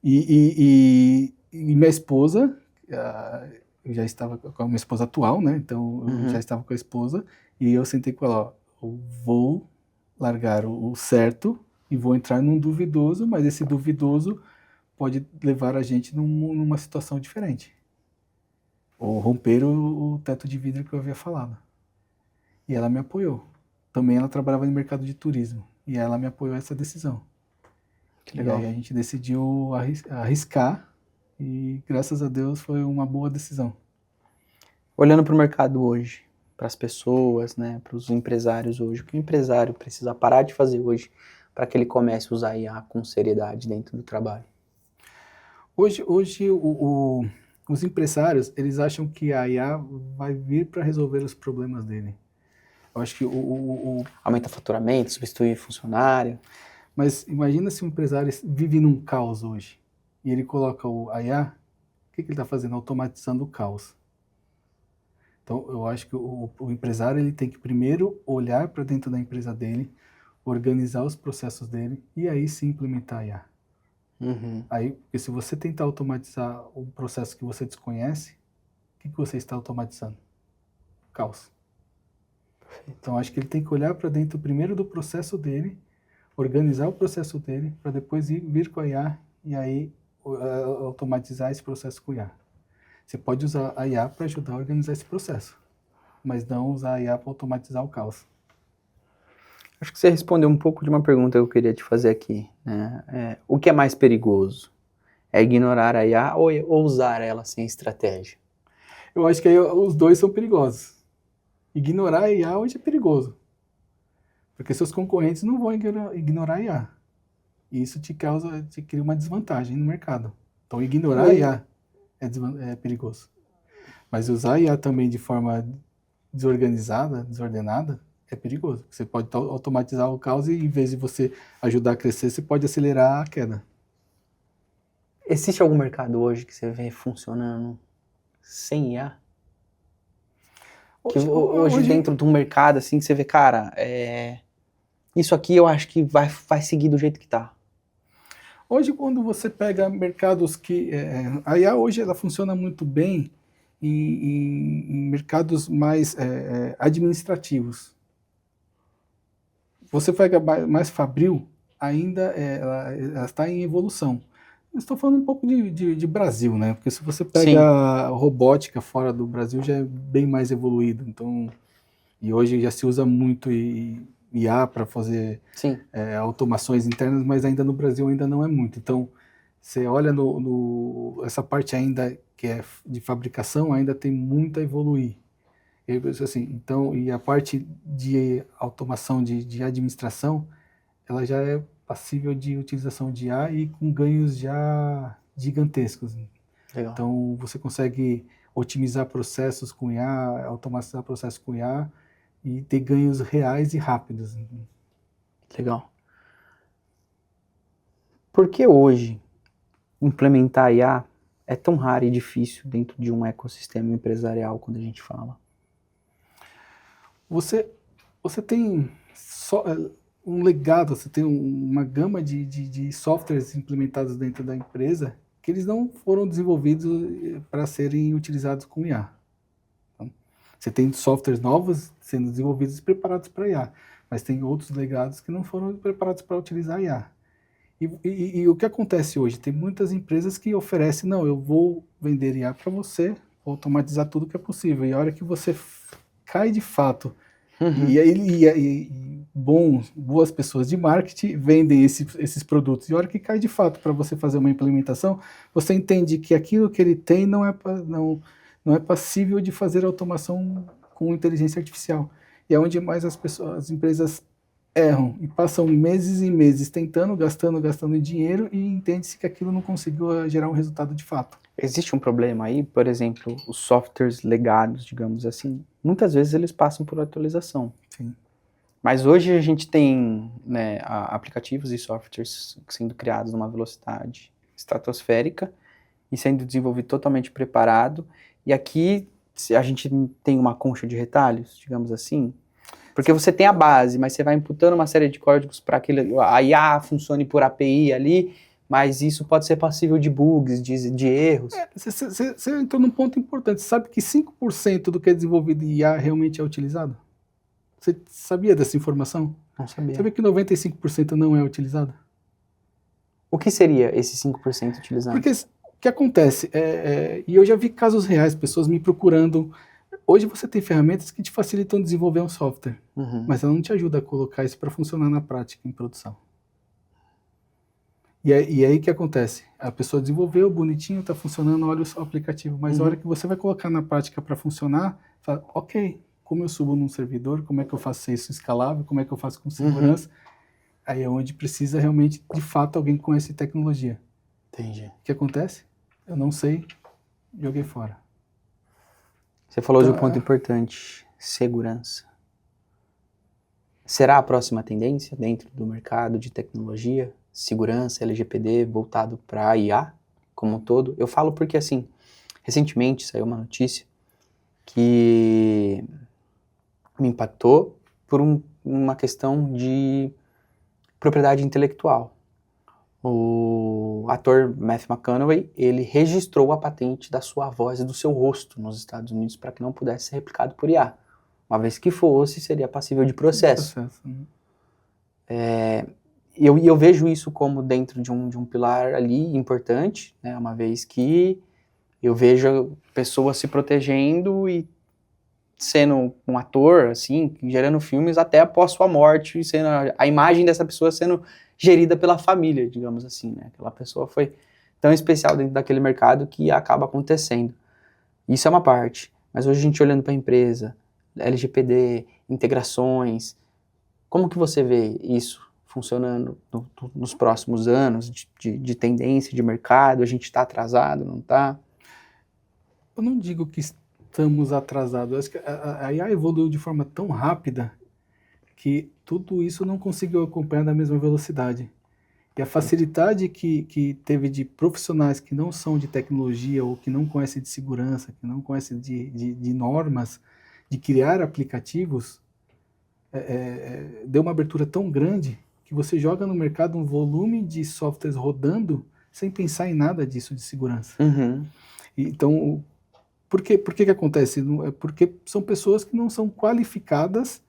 E minha esposa, eu já estava com a minha esposa atual, né? Então eu já estava com a esposa e eu sentei com ela, ó, eu vou largar o certo e vou entrar num duvidoso, mas esse duvidoso pode levar a gente numa situação diferente. Ou romper o teto de vidro que eu havia falado. E ela me apoiou. Também ela trabalhava no mercado de turismo. E ela me apoiou essa decisão. Que legal. E aí a gente decidiu arriscar. E graças a Deus foi uma boa decisão. Olhando para o mercado hoje, para as pessoas, né, para os empresários hoje, o que o empresário precisa parar de fazer hoje para que ele comece a usar a IA com seriedade dentro do trabalho? Hoje os empresários, eles acham que a IA vai vir para resolver os problemas dele. Eu acho que Aumenta faturamento, substituir funcionário. Mas imagina se um empresário vive num caos hoje e ele coloca a IA, o que ele está fazendo? Automatizando o caos. Então eu acho que o empresário ele tem que primeiro olhar para dentro da empresa dele, organizar os processos dele e aí sim implementar a IA. Aí, porque se você tentar automatizar um processo que você desconhece, o que você está automatizando? Caos. Então acho que ele tem que olhar para dentro primeiro do processo dele, organizar o processo dele, para depois vir com a IA e aí automatizar esse processo com a IA. Você pode usar a IA para ajudar a organizar esse processo, mas não usar a IA para automatizar o caos. Acho que você respondeu um pouco de uma pergunta que eu queria te fazer aqui, né? O que é mais perigoso? É ignorar a IA ou usar ela sem estratégia? Eu acho que aí os dois são perigosos. Ignorar a IA hoje é perigoso. Porque seus concorrentes não vão ignorar a IA. E isso te cria uma desvantagem no mercado. Então ignorar a IA é perigoso. Mas usar a IA também de forma desorganizada, desordenada, é perigoso. Você pode automatizar o caos e em vez de você ajudar a crescer, você pode acelerar a queda. Existe algum mercado hoje que você vê funcionando sem IA? Hoje dentro de um mercado assim, que você vê, cara, isso aqui eu acho que vai seguir do jeito que tá. Hoje, quando você pega mercados que... a IA hoje ela funciona muito bem em mercados mais administrativos. você pega mais Fabril, ainda ela está em evolução. Eu estou falando um pouco de Brasil, né? Porque se você pega Sim, a robótica fora do Brasil, já é bem mais evoluído. Então, e hoje já se usa muito IA para fazer sim. automações internas, mas ainda no Brasil ainda não é muito. Então, você olha essa parte ainda que é de fabricação, ainda tem muito a evoluir. Eu penso assim, então, e a parte de automação de administração, ela já é passível de utilização de IA e com ganhos já gigantescos. Legal. Então, você consegue otimizar processos com IA, automatizar processos com IA e ter ganhos reais e rápidos. Legal. Por que hoje implementar IA é tão raro e difícil dentro de um ecossistema empresarial quando a gente fala? Você tem um legado, você tem uma gama de softwares implementados dentro da empresa que eles não foram desenvolvidos para serem utilizados com IA. Então, você tem softwares novos sendo desenvolvidos e preparados para IA, mas tem outros legados que não foram preparados para utilizar IA. E o que acontece hoje? Tem muitas empresas que oferecem, não, eu vou vender IA para você, vou automatizar tudo que é possível. E a hora que você cai de fato, boas pessoas de marketing vendem esses produtos. E a hora que cai de fato para você fazer uma implementação, você entende que aquilo que ele tem não é passível de fazer automação com inteligência artificial. E é onde mais as empresas erram e passam meses e meses tentando, gastando dinheiro e entende-se que aquilo não conseguiu gerar um resultado de fato. Existe um problema aí, por exemplo, os softwares legados, digamos assim, muitas vezes eles passam por atualização. Sim. Mas hoje a gente tem, né, aplicativos e softwares sendo criados numa velocidade estratosférica e sendo desenvolvido totalmente preparado. E aqui a gente tem uma concha de retalhos, digamos assim, porque você tem a base, mas você vai imputando uma série de códigos para que a IA funcione por API ali, mas isso pode ser passível de bugs, de erros. Você entrou num ponto importante. Você sabe que 5% do que é desenvolvido em IA realmente é utilizado? Você sabia dessa informação? Não sabia. Sabia que 95% não é utilizado? O que seria esses 5% utilizado? Porque o que acontece, e eu já vi casos reais, pessoas me procurando. Hoje você tem ferramentas que te facilitam desenvolver um software, mas ela não te ajuda a colocar isso para funcionar na prática, em produção. E aí o que acontece? A pessoa desenvolveu, bonitinho, está funcionando, olha o aplicativo, mas a hora que você vai colocar na prática para funcionar, fala, ok, como eu subo num servidor, como é que eu faço isso escalável, como é que eu faço com segurança? Aí é onde precisa realmente, de fato, alguém com essa tecnologia. Entendi. O que acontece? Eu não sei, joguei fora. Você falou de um ponto importante, segurança. Será a próxima tendência dentro do mercado de tecnologia? Segurança, LGPD, voltado para a IA como um todo? Eu falo porque, assim, recentemente saiu uma notícia que me impactou por uma questão de propriedade intelectual. O ator Matthew McConaughey, ele registrou a patente da sua voz e do seu rosto nos Estados Unidos para que não pudesse ser replicado por IA. Uma vez que fosse, seria passível de processo. E eu vejo isso como dentro de um pilar ali importante, né, uma vez que eu vejo pessoas se protegendo e sendo um ator, assim, gerando filmes até após sua morte, e sendo a imagem dessa pessoa sendo gerida pela família, digamos assim, né? Aquela pessoa foi tão especial dentro daquele mercado que acaba acontecendo. Isso é uma parte. Mas hoje a gente olhando para a empresa, LGPD, integrações, como que você vê isso funcionando nos próximos anos de tendência de mercado? A gente está atrasado, não está? Eu não digo que estamos atrasados. Eu acho que a IA evoluiu de forma tão rápida que tudo isso não conseguiu acompanhar da mesma velocidade. E a facilidade que teve de profissionais que não são de tecnologia ou que não conhecem de segurança, que não conhecem de normas, de criar aplicativos, deu uma abertura tão grande que você joga no mercado um volume de softwares rodando sem pensar em nada disso de segurança. Então, por que acontece? Porque são pessoas que não são qualificadas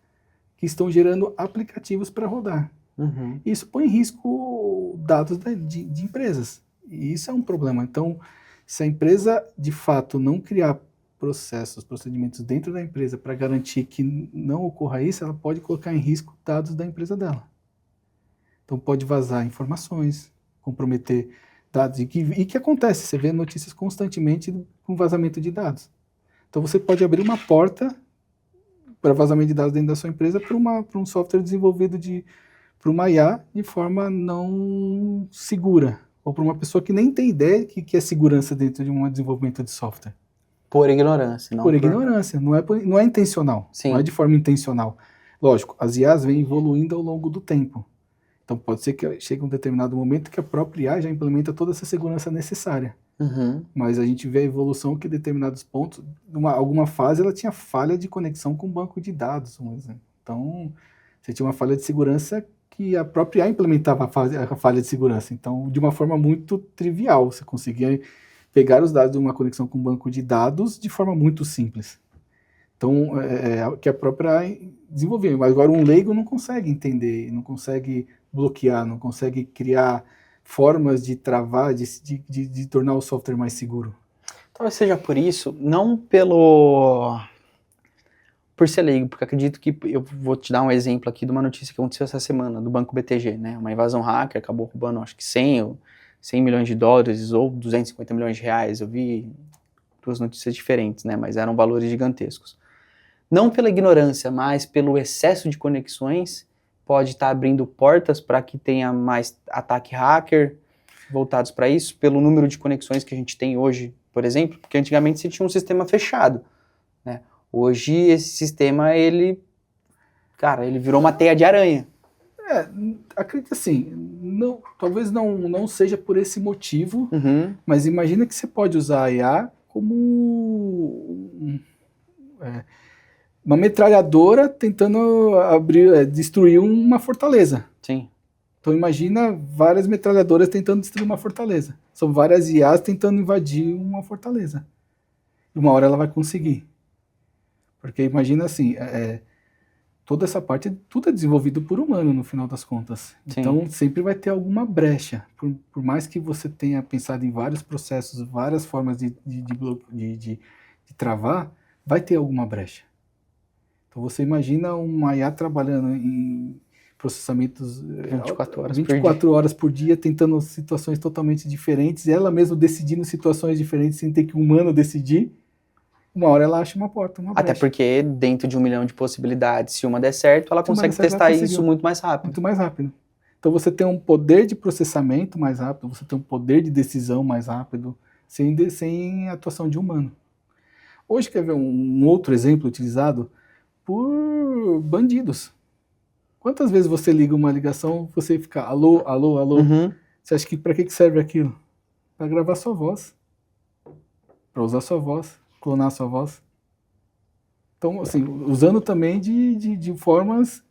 que estão gerando aplicativos para rodar. Uhum. Isso põe em risco dados de empresas. E isso é um problema. Então, se a empresa, de fato, não criar processos, procedimentos dentro da empresa para garantir que não ocorra isso, ela pode colocar em risco dados da empresa dela. Então, pode vazar informações, comprometer dados. E que acontece? Você vê notícias constantemente com vazamento de dados. Então, você pode abrir uma porta para vazamento de dados dentro da sua empresa para um software desenvolvido para uma IA de forma não segura, ou para uma pessoa que nem tem ideia que é segurança dentro de um desenvolvimento de software. Por ignorância, não Por ignorância, não é intencional, Sim. não é de forma intencional. Lógico, as IAs vêm evoluindo ao longo do tempo. Então pode ser que chegue um determinado momento que a própria IA já implementa toda essa segurança necessária. Uhum. Mas a gente vê a evolução que em determinados pontos, alguma fase, ela tinha falha de conexão com o banco de dados, por exemplo. Então, você tinha uma falha de segurança que a própria IA implementava a falha de segurança. Então, de uma forma muito trivial, você conseguia pegar os dados de uma conexão com o banco de dados de forma muito simples. Então, que a própria IA desenvolvia. Mas agora um leigo não consegue entender, não consegue bloquear, não consegue criar formas de travar, de tornar o software mais seguro. Talvez seja por isso, não por ser leigo, porque acredito que eu vou te dar um exemplo aqui de uma notícia que aconteceu essa semana, do Banco BTG, né? Uma invasão hacker acabou roubando, acho que 100 milhões de dólares ou 250 milhões de reais. Eu vi duas notícias diferentes, né? Mas eram valores gigantescos. Não pela ignorância, mas pelo excesso de conexões, pode estar abrindo portas para que tenha mais ataque hacker voltados para isso, pelo número de conexões que a gente tem hoje, por exemplo, porque antigamente você tinha um sistema fechado, né? Hoje esse sistema, ele virou uma teia de aranha. Acredito assim, talvez não seja por esse motivo, Uhum. mas imagina que você pode usar a IA como uma metralhadora tentando destruir uma fortaleza. Sim. Então imagina várias metralhadoras tentando destruir uma fortaleza. São várias IAs tentando invadir uma fortaleza. E uma hora ela vai conseguir. Porque imagina assim, toda essa parte, tudo é desenvolvido por humano no final das contas. Sim. Então sempre vai ter alguma brecha. Por mais que você tenha pensado em vários processos, várias formas de travar, vai ter alguma brecha. Então você imagina uma IA trabalhando em processamentos 24 horas por dia, tentando situações totalmente diferentes, ela mesma decidindo situações diferentes sem ter que um humano decidir. Uma hora ela acha uma porta, uma brecha. Até porque dentro de 1 milhão de possibilidades, se uma der certo, ela consegue testar isso muito mais rápido. Muito mais rápido. Então você tem um poder de processamento mais rápido, você tem um poder de decisão mais rápido, sem atuação de humano. Hoje quer ver um outro exemplo utilizado por bandidos. Quantas vezes você liga uma ligação, você fica alô, alô, alô? Uhum. Você acha que para que serve aquilo? Para gravar sua voz. Para usar sua voz, clonar sua voz. Então, assim, usando também de formas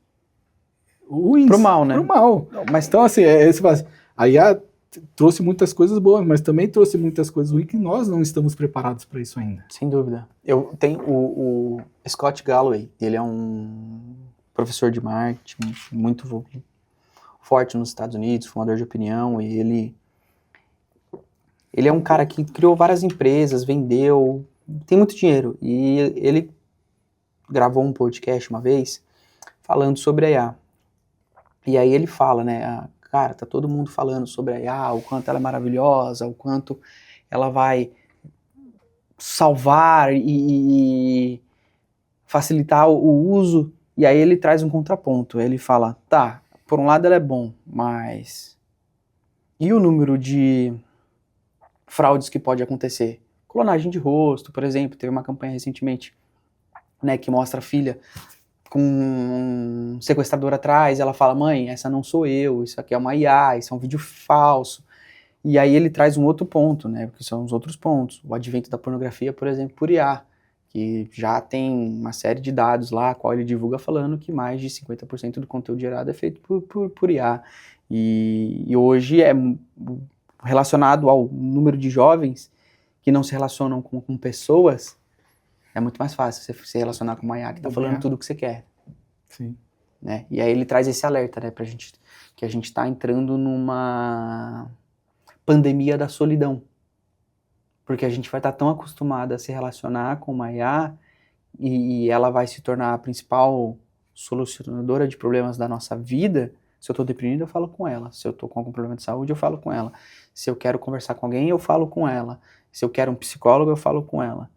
ruins. Pro mal, né? Pro mal. Mas então, assim, a IA trouxe muitas coisas boas, mas também trouxe muitas coisas ruins que nós não estamos preparados para isso ainda. Sem dúvida. Eu tenho o Scott Galloway, ele é um professor de marketing muito forte nos Estados Unidos, formador de opinião, e ele é um cara que criou várias empresas, vendeu, tem muito dinheiro, e ele gravou um podcast uma vez falando sobre a IA. E aí ele fala, né, cara, tá todo mundo falando sobre a IA, o quanto ela é maravilhosa, o quanto ela vai salvar e facilitar o uso. E aí ele traz um contraponto, ele fala, tá, por um lado ela é bom, mas e o número de fraudes que pode acontecer? Clonagem de rosto, por exemplo, teve uma campanha recentemente, né, que mostra a filha com um sequestrador atrás, ela fala, mãe, essa não sou eu, isso aqui é uma IA, isso é um vídeo falso. E aí ele traz um outro ponto, né, porque são os outros pontos, o advento da pornografia, por exemplo, por IA, que já tem uma série de dados lá, a qual ele divulga falando que mais de 50% do conteúdo gerado é feito por IA. E hoje é relacionado ao número de jovens que não se relacionam com pessoas, é muito mais fácil você se relacionar com uma IA que está falando tudo o que você quer. Sim. né? E aí ele traz esse alerta, né, pra gente, que a gente tá entrando numa pandemia da solidão. Porque a gente vai estar tão acostumado a se relacionar com uma IA e ela vai se tornar a principal solucionadora de problemas da nossa vida. Se eu tô deprimido, eu falo com ela. Se eu tô com algum problema de saúde, eu falo com ela. Se eu quero conversar com alguém, eu falo com ela. Se eu quero um psicólogo, eu falo com ela.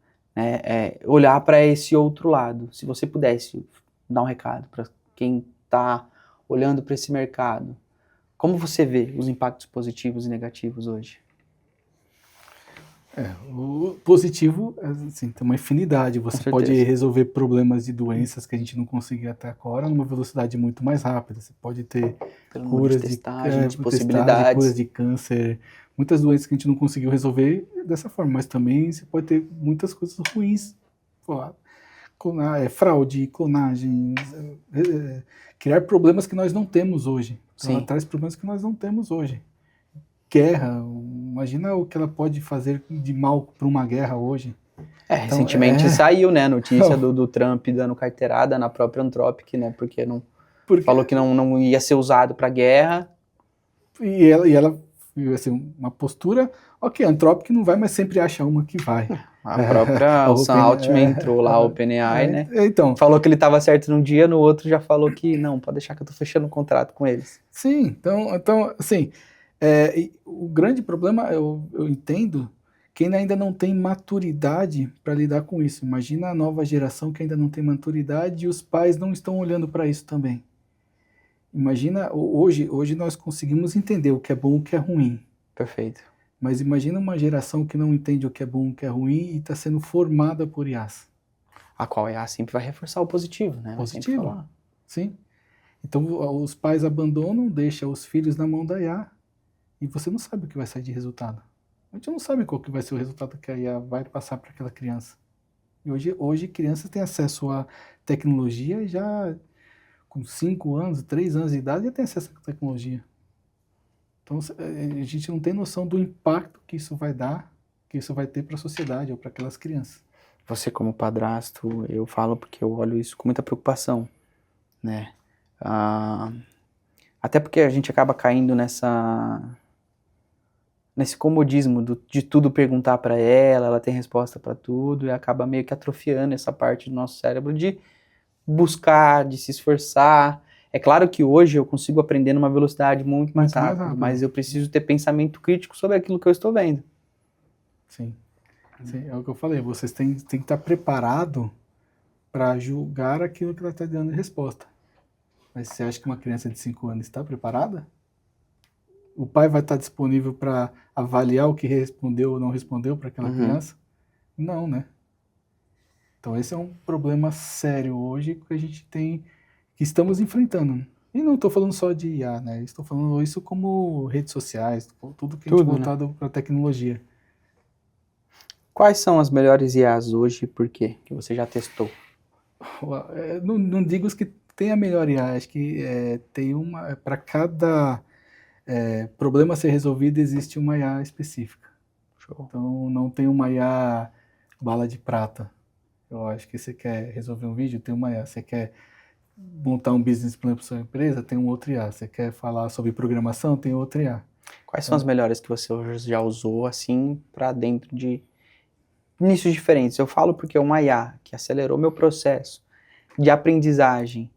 Olhar para esse outro lado. Se você pudesse dar um recado para quem está olhando para esse mercado, como você vê os impactos positivos e negativos hoje? O positivo, assim, tem uma infinidade. Você pode resolver problemas de doenças que a gente não conseguia até agora numa velocidade muito mais rápida. Você pode ter curas de possibilidades, curas de câncer, muitas doenças que a gente não conseguiu resolver dessa forma. Mas também você pode ter muitas coisas ruins, fraude, clonagem, criar problemas que nós não temos hoje. Então, ela traz problemas que nós não temos hoje. Guerra, imagina o que ela pode fazer de mal para uma guerra hoje. Então, recentemente saiu, né, a notícia do Trump dando carteirada na própria Anthropic, né, porque falou que não ia ser usado para guerra. E ela assim, uma postura, ok, a Anthropic não vai, mas sempre acha uma que vai. A própria Sam Altman entrou lá, a OpenAI, né, então, falou que ele estava certo num dia, no outro já falou que não, pode deixar que eu tô fechando um contrato com eles. Sim, então assim, o grande problema, eu entendo, que ainda não tem maturidade para lidar com isso. Imagina a nova geração que ainda não tem maturidade e os pais não estão olhando para isso também. Imagina, hoje nós conseguimos entender o que é bom e o que é ruim. Perfeito. Mas imagina uma geração que não entende o que é bom e o que é ruim e está sendo formada por IAs. A qual IA sempre vai reforçar o positivo, né? Positivo, sim. Então os pais abandonam, deixam os filhos na mão da IA e você não sabe o que vai sair de resultado. A gente não sabe qual que vai ser o resultado que a IA vai passar para aquela criança. E hoje crianças têm acesso à tecnologia já com 5 anos, 3 anos de idade já tem acesso à tecnologia. Então a gente não tem noção do impacto que isso vai dar, que isso vai ter para a sociedade ou para aquelas crianças. Você como padrasto, eu falo porque eu olho isso com muita preocupação, né? Até porque a gente acaba caindo nesse comodismo de tudo perguntar para ela tem resposta para tudo e acaba meio que atrofiando essa parte do nosso cérebro de buscar, de se esforçar. É claro que hoje eu consigo aprender numa velocidade muito mais rápida, mas eu preciso ter pensamento crítico sobre aquilo que eu estou vendo. Sim, é o que eu falei, vocês têm que estar preparado para julgar aquilo que ela está dando de resposta. Mas você acha que uma criança de 5 anos está preparada? O pai vai estar disponível para avaliar o que respondeu ou não respondeu para aquela criança? Não, né? Então esse é um problema sério hoje que a gente tem, que estamos enfrentando. E não estou falando só de IA, né? Estou falando isso como redes sociais, tudo que a gente voltado para a tecnologia. Quais são as melhores IAs hoje e por quê? Que você já testou? Não digo os que tem a melhor IA, acho que tem uma, para cada problema a ser resolvido existe uma IA específica. Show. Então não tem uma IA bala de prata. Eu acho que você quer resolver um vídeo, tem uma IA. Você quer montar um business plan para sua empresa, tem um outro IA. Você quer falar sobre programação, tem outro IA. Quais são as melhores que você já usou, assim, para dentro de nichos diferentes? Eu falo porque é uma IA que acelerou meu processo de aprendizagem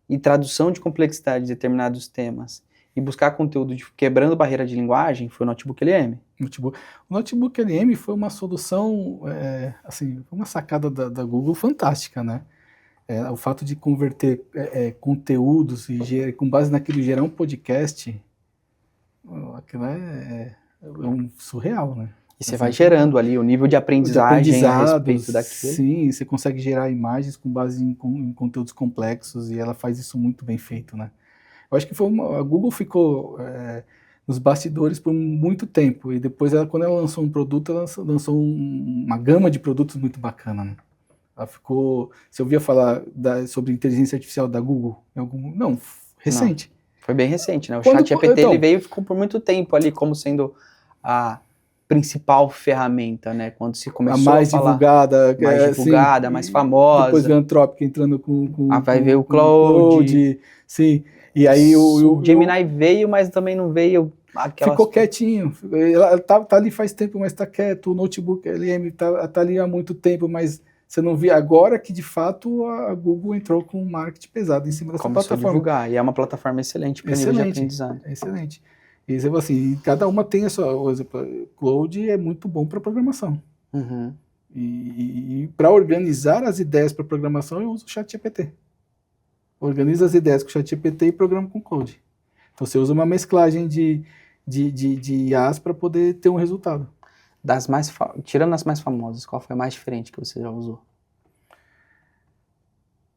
e tradução de complexidade de determinados temas e buscar conteúdo quebrando barreira de linguagem foi o Notebook LM. O Notebook LM foi uma solução, assim, uma sacada da Google fantástica, né? O fato de converter conteúdos e com base naquilo gerar um podcast, aquilo é um surreal, né? E você vai gerando ali o nível de aprendizagem a respeito daquilo. Sim, você consegue gerar imagens com base em conteúdos complexos e ela faz isso muito bem feito, né? Eu acho que a Google ficou nos bastidores por muito tempo e depois quando ela lançou um produto, ela lançou uma gama de produtos muito bacana, né? Ela ficou... Você ouvia falar sobre inteligência artificial da Google? Não, recente. Não, foi bem recente, né? O ChatGPT ele veio e ficou por muito tempo ali como sendo a principal ferramenta, né? Quando se começou mais a falar divulgada, mais divulgada, sim, mais depois famosa. veio a Anthropic entrando Vai ver o com Claude. Claude, sim, e aí O Gemini veio, mas também não veio aquelas... ficou quietinho, ela tá ali faz tempo, mas tá quieto, o notebook LM tá ali há muito tempo, mas você não vê agora que de fato a Google entrou com um marketing pesado em cima dessa Começou a plataforma. divulgar, e é uma plataforma excelente para nível de aprendizado. Excelente. E você fala assim, cada uma tem a sua, por exemplo, Claude é muito bom para programação. Uhum. E para organizar as ideias para programação, eu uso o ChatGPT. Organiza as ideias com o ChatGPT e programa com Claude. Então você usa uma mesclagem de IAs para poder ter um resultado. Tirando as mais famosas, qual foi a mais diferente que você já usou?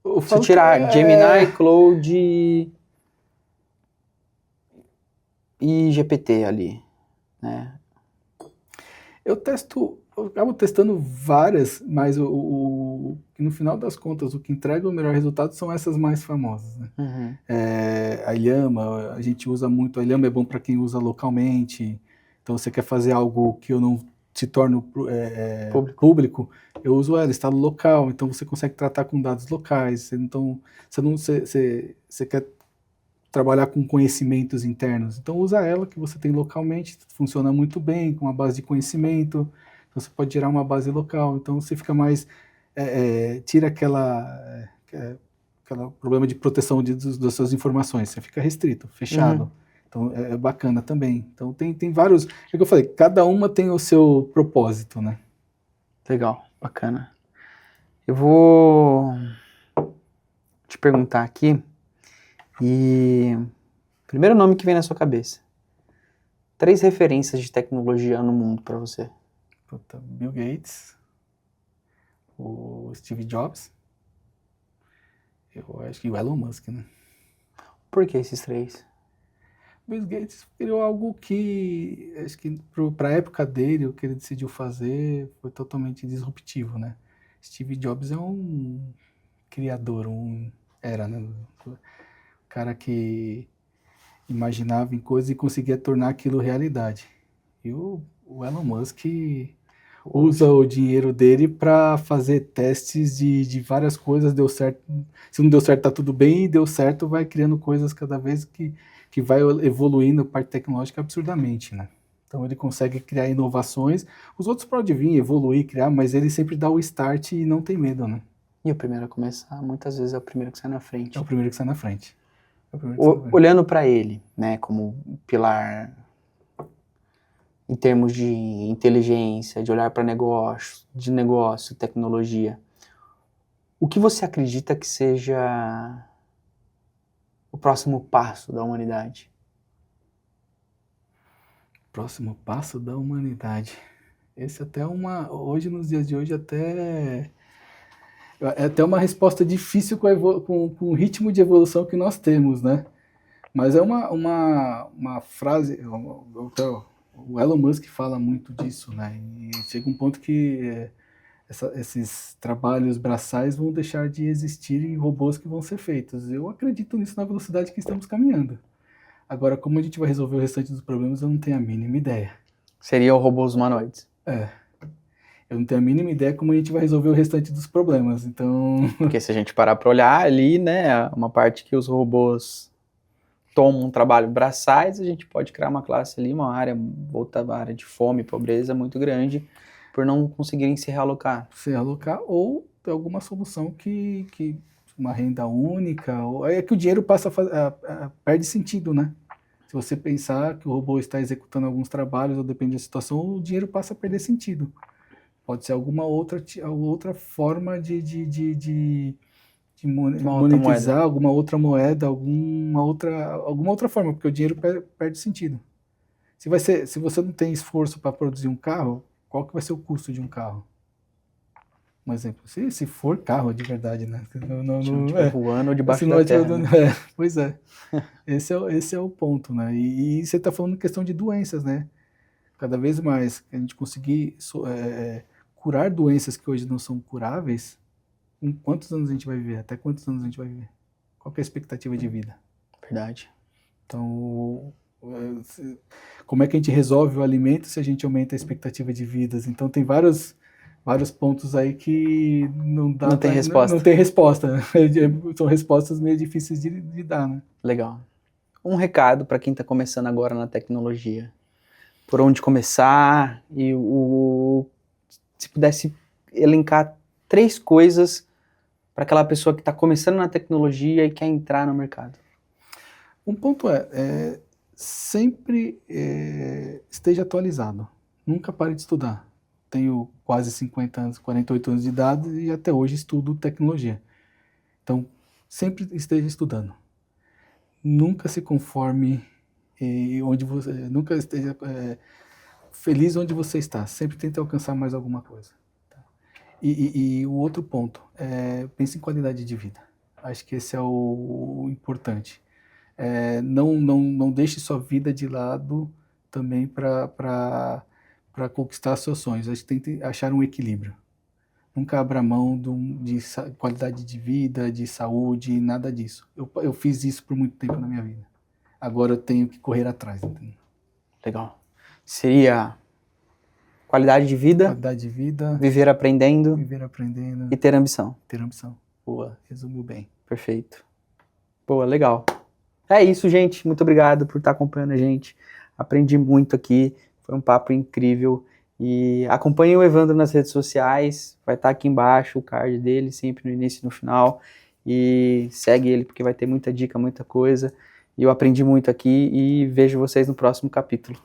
Se eu Eu tirar Gemini, Claude e GPT ali, né? Eu acabo testando várias, mas no final das contas, o que entrega o melhor resultado são essas mais famosas, né? Uhum. A Llama, a gente usa muito, a Llama é bom para quem usa localmente, então você quer fazer algo que eu não se torne público, eu uso ela, estado local, então você consegue tratar com dados locais, então você quer trabalhar com conhecimentos internos, então usa ela que você tem localmente, funciona muito bem, com uma base de conhecimento, então você pode gerar uma base local, então você fica mais, tira aquela problema de proteção das suas informações, você fica restrito, fechado. Uhum. Então é bacana também. Então tem vários, é que eu falei, cada uma tem o seu propósito, né? Legal, bacana. Eu vou te perguntar aqui, e primeiro nome que vem na sua cabeça. 3 referências de tecnologia no mundo para você. Puta, Bill Gates, o Steve Jobs, eu acho que o Elon Musk, né? Por que esses 3? Bill Gates criou algo que, acho que para a época dele, o que ele decidiu fazer foi totalmente disruptivo, né? Steve Jobs é um criador, era, né? Um cara que imaginava em coisas e conseguia tornar aquilo realidade. E o Elon Musk usa o dinheiro dele para fazer testes de várias coisas, deu certo. Se não deu certo, tá tudo bem, e deu certo, vai criando coisas cada vez que vai evoluindo a parte tecnológica absurdamente, né? Então ele consegue criar inovações. Os outros podem vir, evoluir, criar, mas ele sempre dá o start e não tem medo, né? E o primeiro a começar, muitas vezes, é o primeiro que sai na frente. É o primeiro que sai na frente. Olhando para ele, né, como pilar em termos de inteligência, de olhar para negócio, tecnologia, o que você acredita que seja o próximo passo da humanidade? Próximo passo da humanidade. Esse até hoje, nos dias de hoje, é até uma resposta difícil com o ritmo de evolução que nós temos, né? Mas é uma frase, o Elon Musk fala muito disso, né? E chega um ponto que esses trabalhos braçais vão deixar de existir em robôs que vão ser feitos. Eu acredito nisso na velocidade que estamos caminhando. Agora, como a gente vai resolver o restante dos problemas, eu não tenho a mínima ideia. Seriam robôs humanoides. Eu não tenho a mínima ideia como a gente vai resolver o restante dos problemas, então... Porque se a gente parar para olhar ali, né, uma parte que os robôs tomam um trabalho braçais, a gente pode criar uma classe ali, uma área, voltada à área de fome, pobreza muito grande, por não conseguirem se realocar. Se realocar ou ter alguma solução uma renda única, é que o dinheiro perde sentido, né? Se você pensar que o robô está executando alguns trabalhos ou depende da situação, o dinheiro passa a perder sentido. Pode ser alguma outra forma de monetizar, alguma outra moeda, alguma outra forma, porque o dinheiro perde sentido. Se você não tem esforço para produzir um carro, qual que vai ser o custo de um carro? Um exemplo, se for carro de verdade, né? Voando debaixo da terra. Né? Pois é. Esse é o ponto, né? E você está falando questão de doenças, né? Cada vez mais a gente conseguir curar doenças que hoje não são curáveis, com quantos anos a gente vai viver? Até quantos anos a gente vai viver? Qual que é a expectativa de vida? Verdade. Então, Como é que a gente resolve o alimento se a gente aumenta a expectativa de vidas? Então tem vários pontos aí que não dá Não tem resposta. Não tem resposta. São respostas meio difíceis de dar, né? Legal. Um recado para quem está começando agora na tecnologia. Por onde começar e se pudesse elencar 3 coisas para aquela pessoa que está começando na tecnologia e quer entrar no mercado. Um ponto sempre esteja atualizado. Nunca pare de estudar. Tenho quase 50 anos, 48 anos de idade e até hoje estudo tecnologia. Então, sempre esteja estudando. Nunca se conforme nunca esteja feliz onde você está. Sempre tente alcançar mais alguma coisa. Tá? E o outro ponto, pense em qualidade de vida. Acho que esse é o importante. Não deixe sua vida de lado também para conquistar seus sonhos. A gente tem que achar um equilíbrio. Nunca abra mão de qualidade de vida, de saúde, nada disso. Eu fiz isso por muito tempo na minha vida. Agora eu tenho que correr atrás. Entendeu? Legal. Seria qualidade de vida, viver aprendendo e ter ambição. Ter ambição. Boa, resumiu bem. Perfeito. Boa, legal. É isso, gente. Muito obrigado por estar acompanhando a gente. Aprendi muito aqui. Foi um papo incrível. E acompanhe o Evandro nas redes sociais. Vai estar aqui embaixo o card dele, sempre no início e no final. E segue ele, porque vai ter muita dica, muita coisa. E eu aprendi muito aqui e vejo vocês no próximo capítulo.